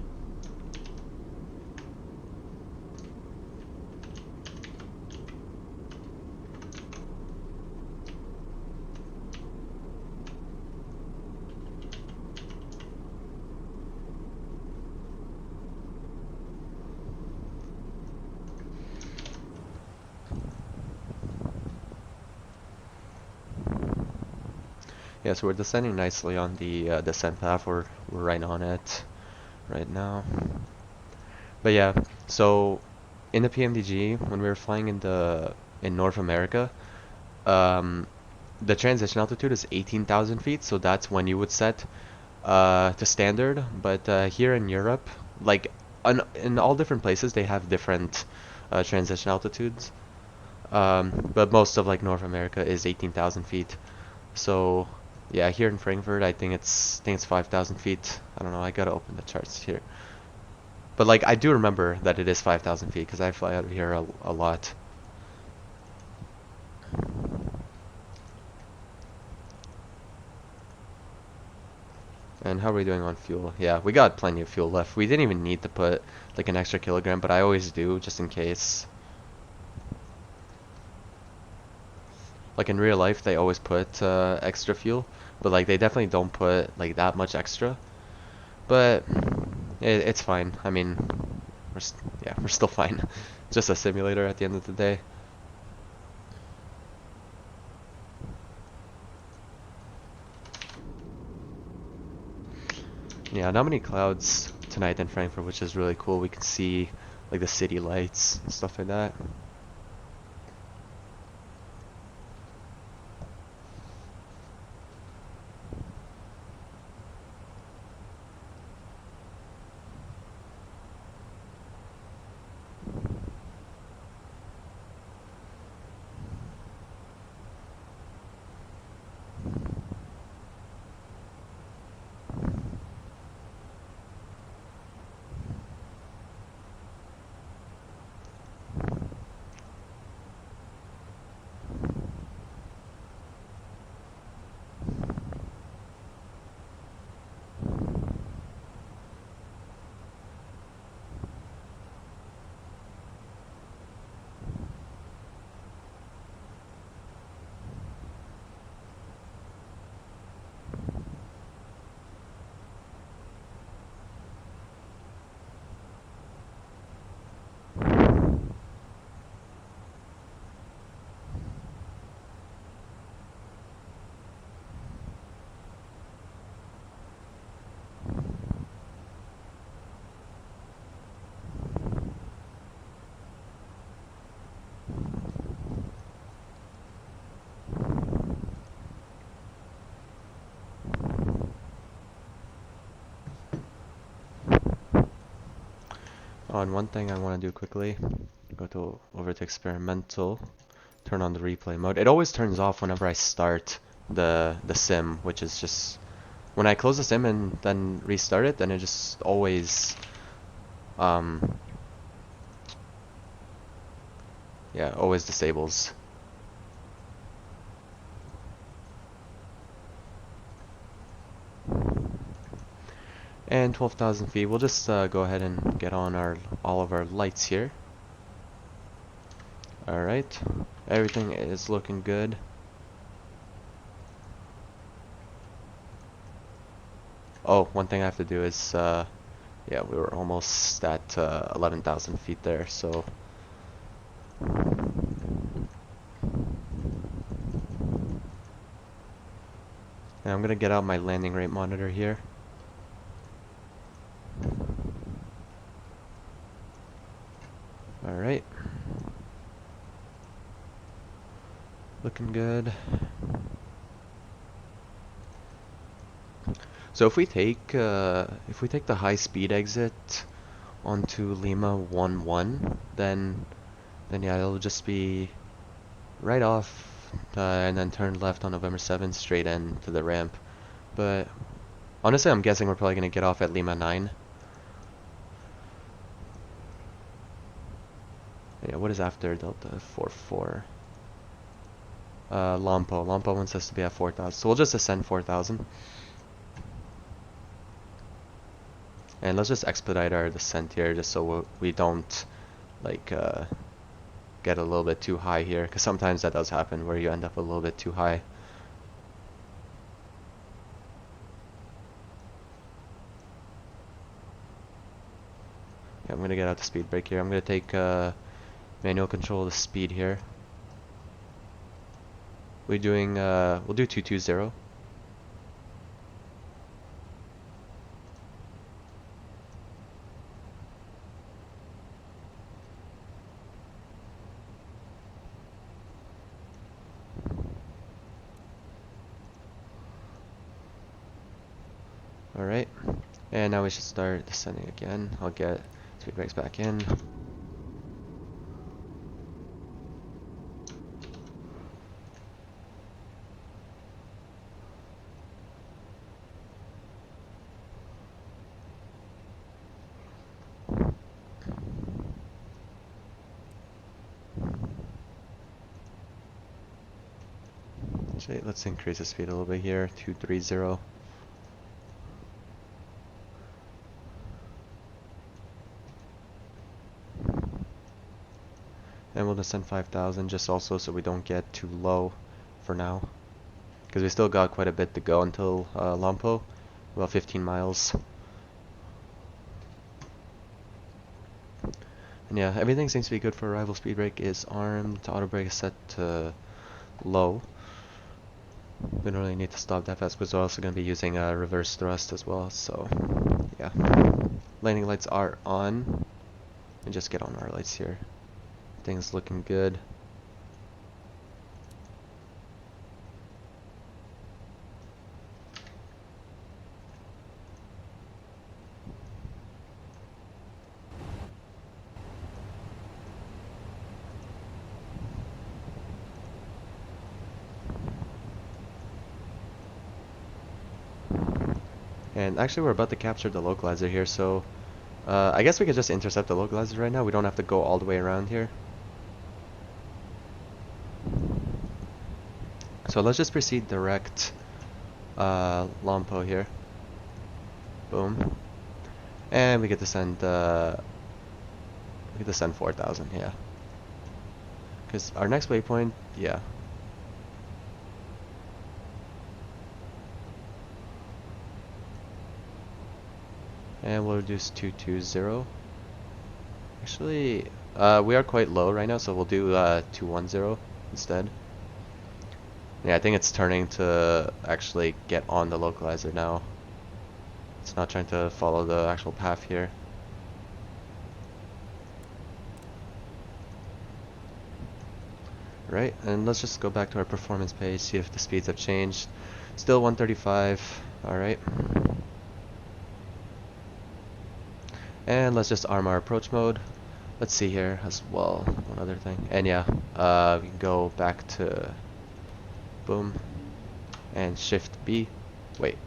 Yeah, so we're descending nicely on the descent path. We're right on it right now. But yeah, so in the PMDG, when we were flying in North America, um, the transition altitude is 18,000 feet, so that's when you would set to standard. But here in Europe, like in all different places, they have different transition altitudes. But most of like North America is 18,000 feet. So yeah, here in Frankfurt, I think it's 5,000 feet. I don't know. I gotta open the charts here. But like I do remember that it is 5,000 feet because I fly out of here a lot. And how are we doing on fuel? Yeah, we got plenty of fuel left. We didn't even need to put like an extra kilogram, but I always do just in case. Like in real life, they always put extra fuel, but like they definitely don't put like that much extra. But it's fine. I mean, yeah, we're still fine. Just a simulator at the end of the day. Yeah, not many clouds tonight in Frankfurt, which is really cool. We can see like the city lights and stuff like that. Oh, and one thing I want to do quickly, over to experimental, turn on the replay mode. It always turns off whenever I start the sim, which is just when I close the sim and then restart it, then it just always um yeah, always disables. And 12,000 feet. We'll just go ahead and get on all of our lights here. Alright. Everything is looking good. Oh, one thing I have to do is, yeah, we were almost at 11,000 feet there, so. And I'm gonna get out my landing rate monitor here. Alright. Looking good. So if we take the high speed exit onto Lima 11, then yeah, it'll just be right off and then turn left on November 7th straight into the ramp. But honestly, I'm guessing we're probably gonna get off at Lima 9. Yeah, what is after Delta 44? Lompo. Lompo wants us to be at 4,000, so we'll just ascend 4,000. And let's just expedite our descent here, just so we don't, like, get a little bit too high here, because sometimes that does happen, where you end up a little bit too high. Yeah, I'm gonna get out the speed brake here. I'm gonna take manual control of the speed here. We'll do 220. Alright, and now we should start descending again. I'll get speed brakes back in. Actually, let's increase the speed a little bit here, 230. And we'll descend 5,000 just also so we don't get too low for now. Because we still got quite a bit to go until Lompo, about 15 miles. And yeah, everything seems to be good for arrival. Speed brake is armed, auto brake is set to low. We don't really need to stop that fast because we're also going to be using reverse thrust as well, so yeah. Landing lights are on. And just get on our lights here. Things looking good. And actually we're about to capture the localizer here, so I guess we could just intercept the localizer right now. We don't have to go all the way around here. So let's just proceed direct Lompo here. Boom. And we get to send 4,000, yeah. Because our next waypoint, yeah. And we'll reduce 220. Actually, we are quite low right now, so we'll do 210 instead. Yeah, I think it's turning to actually get on the localizer now. It's not trying to follow the actual path here. Right, and let's just go back to our performance page, see if the speeds have changed. Still 135, alright. And let's just arm our approach mode. Let's see here as well, one other thing. And yeah, we can go back to boom and shift B. Wait.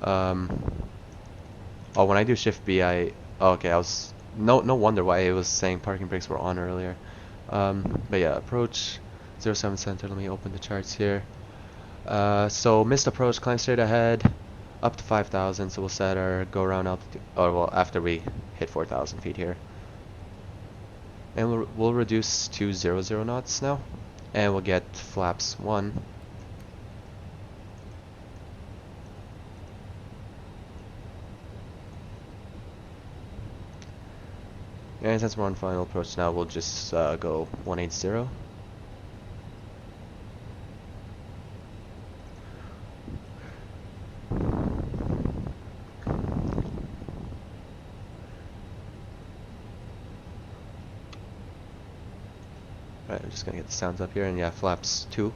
Oh, when I do shift B, oh, okay, I was no wonder why it was saying parking brakes were on earlier. But yeah, approach 07 center. Let me open the charts here. So missed approach, climb straight ahead, up to 5,000. So we'll set our go around altitude, or well, after we hit 4,000 feet here. And we'll reduce to 00 knots now, and we'll get flaps 1. And since we're on final approach now, we'll just go 180. Right, I'm just gonna get the sounds up here, and yeah, flaps 2.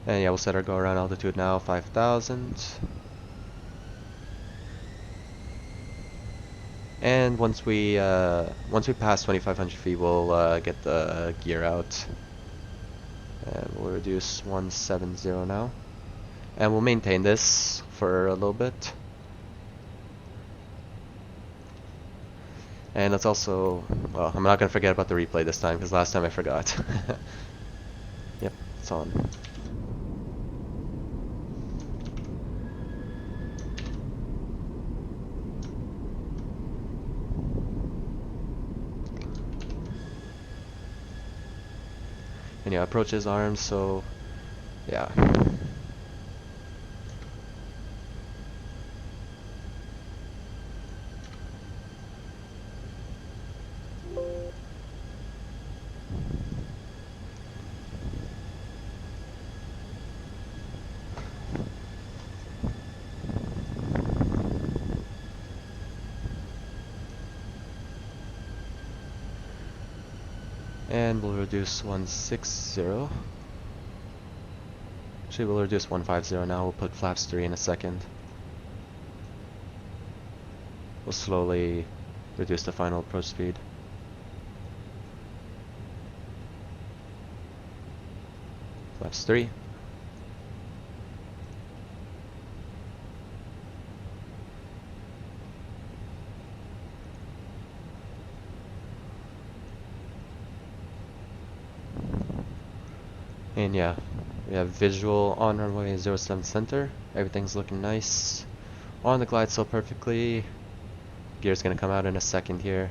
And yeah, we'll set our go around altitude now, 5,000. And once we pass 2,500 feet, we'll get the gear out, and we'll reduce 170 now, and we'll maintain this for a little bit. And let's also, well, I'm not gonna forget about the replay this time because last time I forgot. Yep, it's on. And yeah, approach is armed, so yeah. And we'll reduce 160. Actually, we'll reduce 150 now. We'll put flaps 3 in a second. We'll slowly reduce the final approach speed. Flaps 3. And yeah, we have visual on runway 07 center. Everything's looking nice. On the glide slope perfectly. Gear's gonna come out in a second here.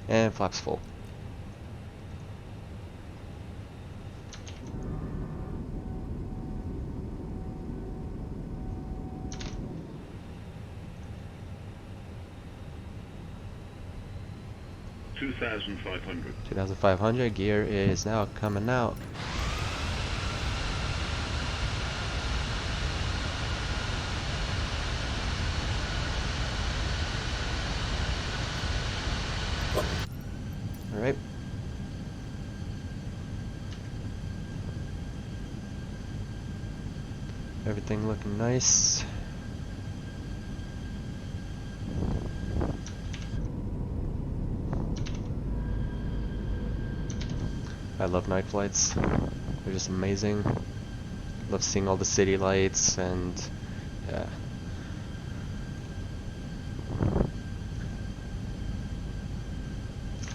And flaps full. $2,500. 2,500. Gear is now coming out. Alright. Everything looking nice. I love night flights. They're just amazing. Love seeing all the city lights and yeah.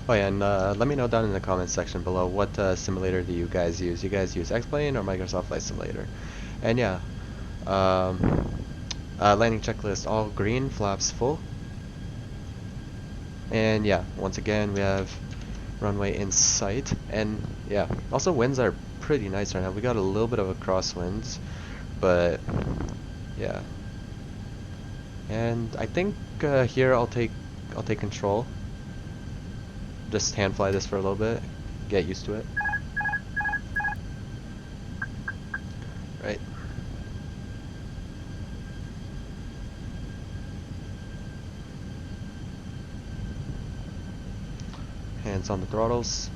Oh yeah, and let me know down in the comments section below what simulator do you guys use? You guys use X-Plane or Microsoft Flight Simulator? And yeah, landing checklist all green, flaps full. And yeah, once again we have runway in sight, and yeah, also winds are pretty nice right now. We got a little bit of a crosswinds, but yeah. And I think here I'll take control. Just hand fly this for a little bit, get used to it. Right. Hands on the throttles.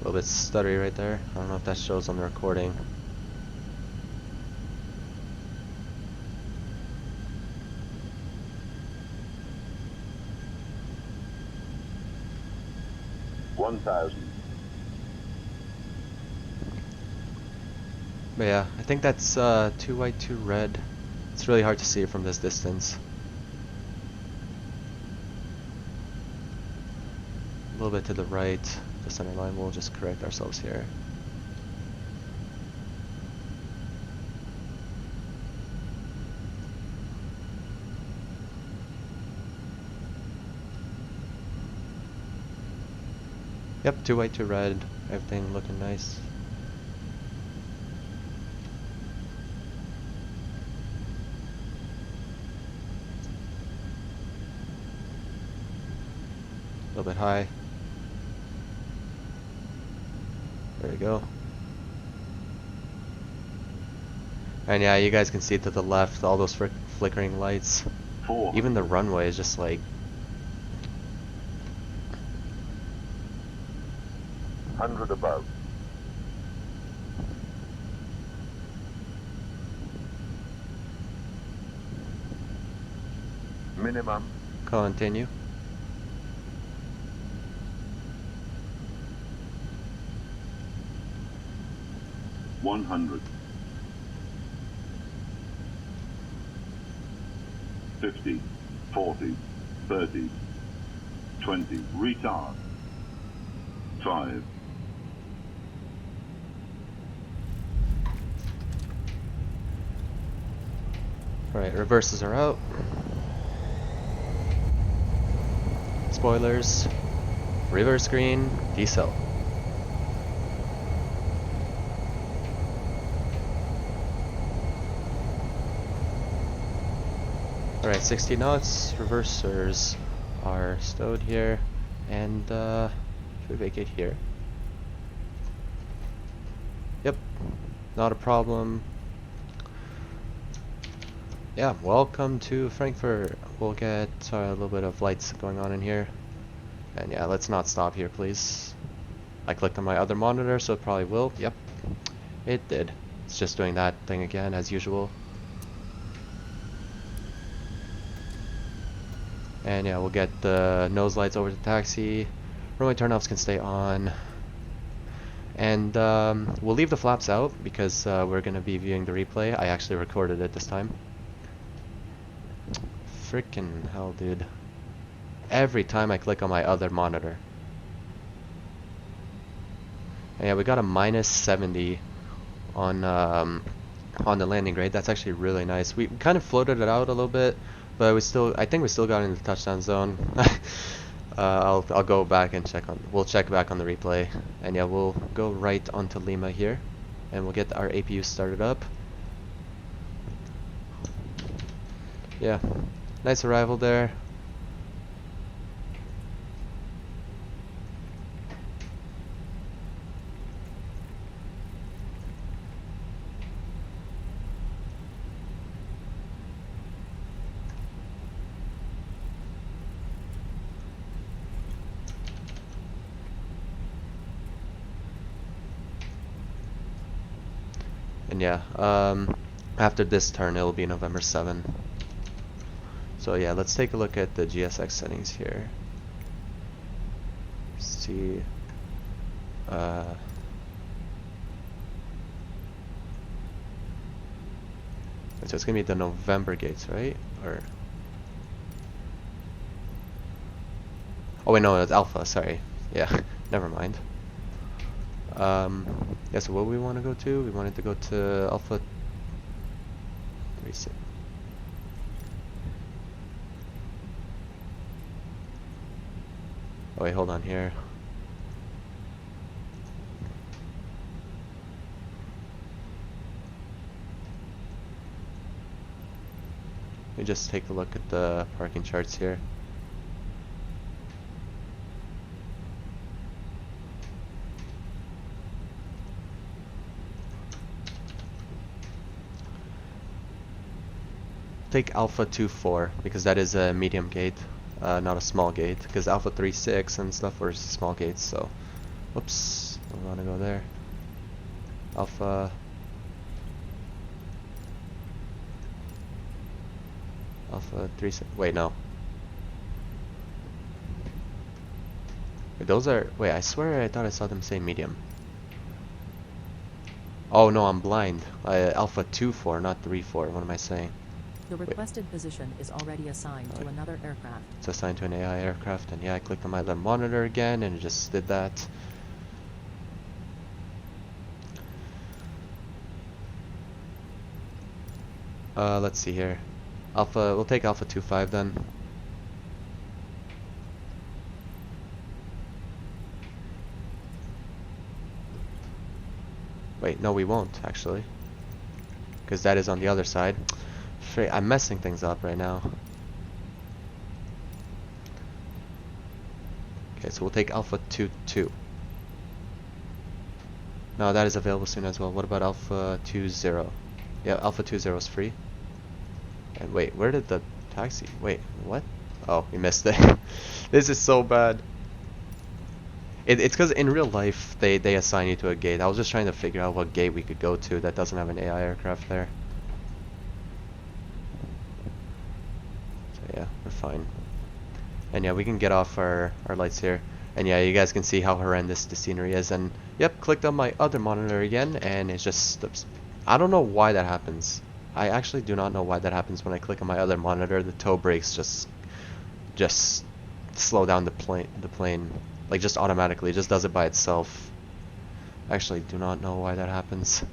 little bit stuttery right there. I don't know if that shows on the recording. But yeah, I think that's 2 white, 2 red. It's really hard to see it from this distance. A little bit to the right, the center line. We'll just correct ourselves here. Yep, 2 white, 2 red. Everything looking nice. A little bit high. There we go. And yeah, you guys can see to the left all those flickering lights. 4. Even the runway is just like 100 above. Minimum. continue. $100. 50, 40, 30, 20. Retard. 5. Alright, reverses are out. Spoilers. Reverse green. Decel. Alright, 60 knots. Reversers are stowed here. And should we vacate here? Yep. Not a problem. Yeah, welcome to Frankfurt. We'll get a little bit of lights going on in here. And yeah, let's not stop here, please. I clicked on my other monitor, so it probably will. Yep, it did. It's just doing that thing again, as usual. And yeah, we'll get the nose lights over to taxi. Runway turnoffs can stay on. And we'll leave the flaps out because we're going to be viewing the replay. I actually recorded it this time. Frickin' hell, dude. Every time I click on my other monitor. And yeah, we got a minus 70 on the landing grade. That's actually really nice. We kind of floated it out a little bit, but I think we still got in the touchdown zone. I'll go back and we'll check back on the replay. And yeah, we'll go right onto Lima here, and we'll get our APU started up. Yeah, nice arrival there. And yeah, after this turn, it'll be November 7. So yeah, let's take a look at the GSX settings here. See, so it's gonna be the November gates, right? Or oh wait, no, it's Alpha. Sorry. Yeah, never mind. Yeah, so what we want to go to? We wanted to go to Alpha 36. Oh wait, hold on here. Let me just take a look at the parking charts here. Take Alpha 24 because that is a medium gate, not a small gate, because Alpha 36 and stuff were small gates, so Oops, don't want to go there. Alpha. Alpha 3. Wait, no. Wait, those are. Wait, I swear I thought I saw them say medium. Oh no, I'm blind. Alpha 2-4, not 3-4. What am I saying? The requested position is already assigned to another aircraft. It's assigned to an AI aircraft, and yeah, I clicked on my other monitor again, and it just did that. Let's see here. Alpha, we'll take Alpha 2-5 then. Wait, no, we won't actually, because that is on the other side. I'm messing things up right now. Okay, so we'll take Alpha 2-2. No, that is available soon as well. What about Alpha 2-0? Yeah, Alpha 2-0 is free. And wait, where did the taxi? Wait, what? Oh, we missed it. This is so bad. It's because in real life they assign you to a gate. I was just trying to figure out what gate we could go to that doesn't have an AI aircraft there. So yeah, we're fine. And yeah, we can get off our lights here. And yeah, you guys can see how horrendous the scenery is. And yep, clicked on my other monitor again, and it's just, I don't know why that happens. I actually do not know why that happens when I click on my other monitor. The toe brakes just slow down the plane. Like just automatically, it just does it by itself. I actually do not know why that happens.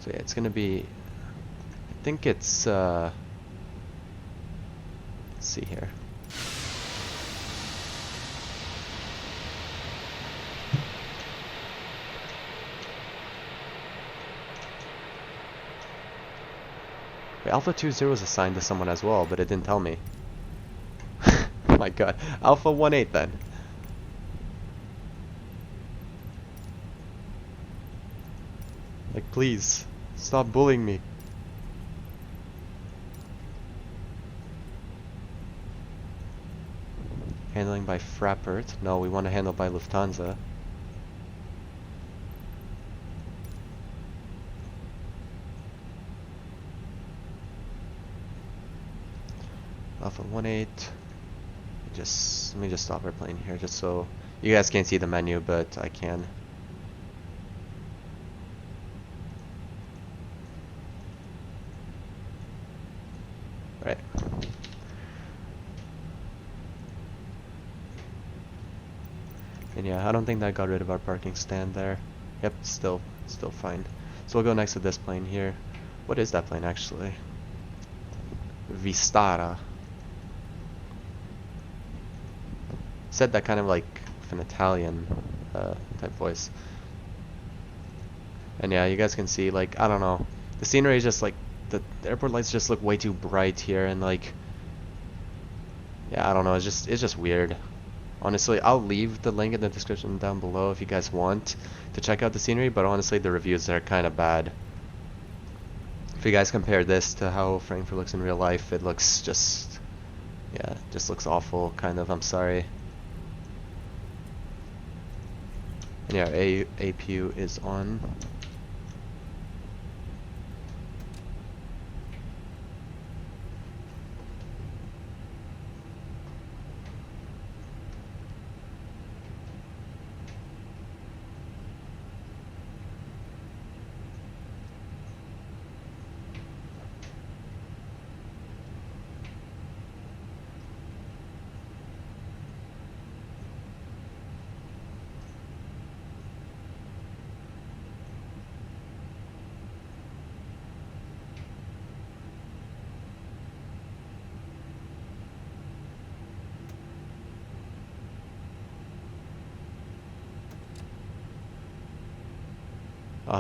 So yeah, it's gonna be, I think it's let's see here. Wait, Alpha 2-0 is assigned to someone as well, but it didn't tell me. Oh my god. Alpha 1-8 then. Like, please, stop bullying me. Handling by Frappert. No, we want to handle by Lufthansa. Alpha 1-8. Let me just stop our plane here, just so you guys can't see the menu, but I can. Right. And yeah, I don't think that got rid of our parking stand there. Yep, still fine. So we'll go next to this plane here. What is that plane actually? Vistara. Said that kind of like with an Italian type voice. And yeah, you guys can see, like, I don't know, the scenery is just like, the airport lights just look way too bright here, and like, yeah, I don't know, it's just weird. Honestly, I'll leave the link in the description down below if you guys want to check out the scenery, but honestly the reviews are kind of bad. If you guys compare this to how Frankfurt looks in real life, it looks just, yeah, just looks awful, kind of. I'm sorry. And yeah, APU is on.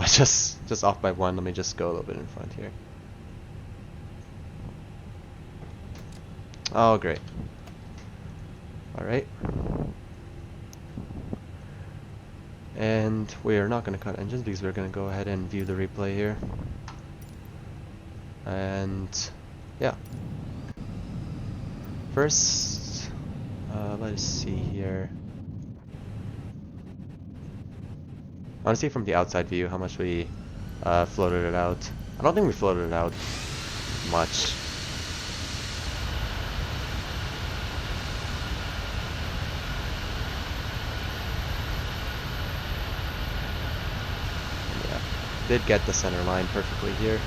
Just off by one. Let me just go a little bit in front here. Oh, great. All right. And we are not going to cut engines because we're going to go ahead and view the replay here. And yeah. First, Let us see here. I want to see from the outside view how much we floated it out. I don't think we floated it out much. Yeah, did get the center line perfectly here.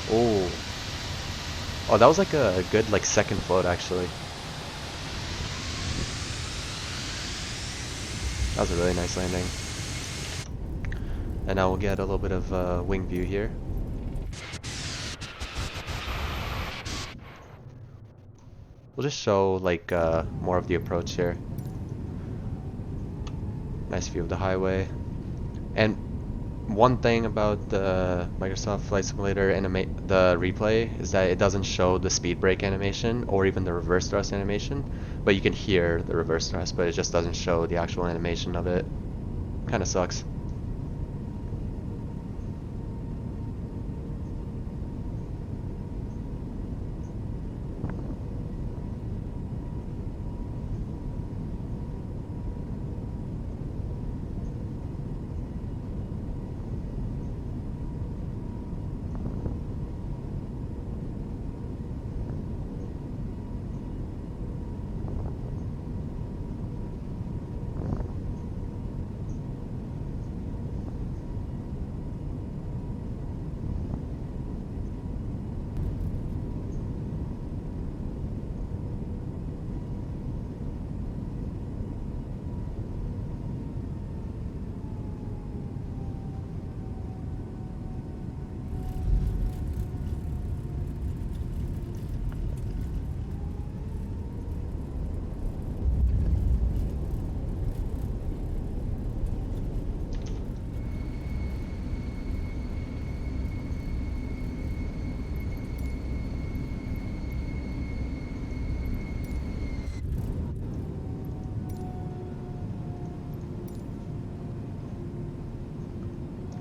Oh. Oh, that was like a good like second float actually. That was a really nice landing. And now we'll get a little bit of wing view here. We'll just show like more of the approach here. Nice view of the highway. And one thing about the Microsoft Flight Simulator the replay is that it doesn't show the speed brake animation or even the reverse thrust animation, but you can hear the reverse thrust, but it just doesn't show the actual animation of it. Kind of sucks.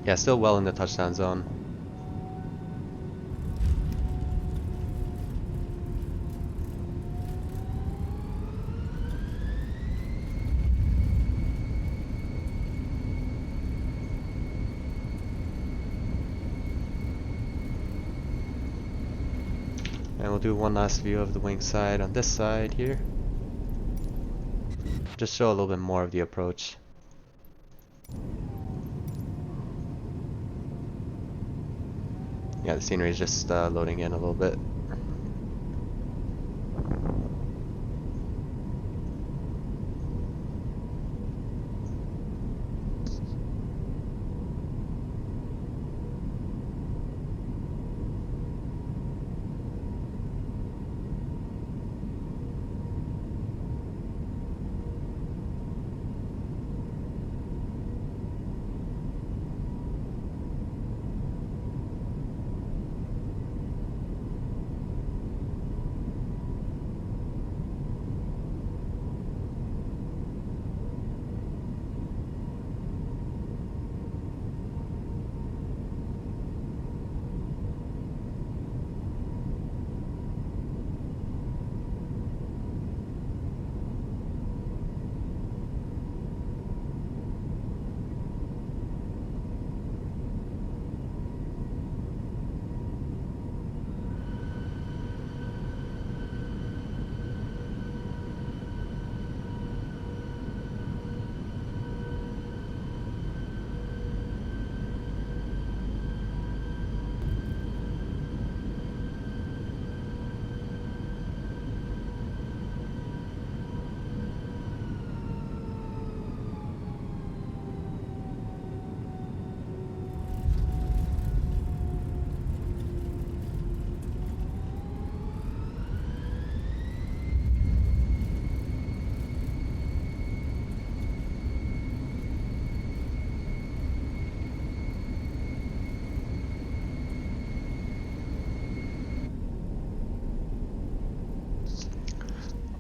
Yeah, still well in the touchdown zone. And we'll do one last view of the wing side on this side here. Just show a little bit more of the approach. Yeah, the scenery is just loading in a little bit.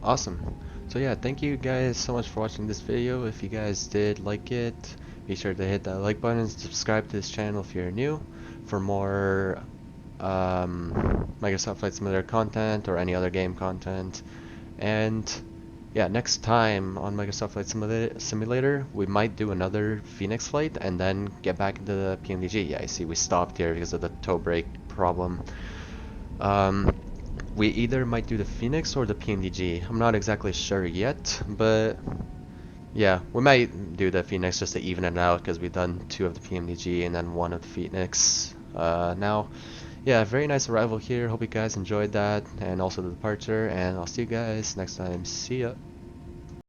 Awesome. So yeah, thank you guys so much for watching this video. If you guys did like it, be sure to hit that like button and subscribe to this channel if you're new for more Microsoft Flight Simulator content or any other game content. And yeah, next time on Microsoft Flight Simulator, we might do another Phoenix flight and then get back into the PMDG. Yeah, I see we stopped here because of the toe brake problem. We either might do the Phoenix or the PMDG. I'm not exactly sure yet, but yeah, we might do the Phoenix just to even it out because we've done 2 of the PMDG and then 1 of the Phoenix now. Yeah, very nice arrival here. Hope you guys enjoyed that and also the departure, and I'll see you guys next time. See ya.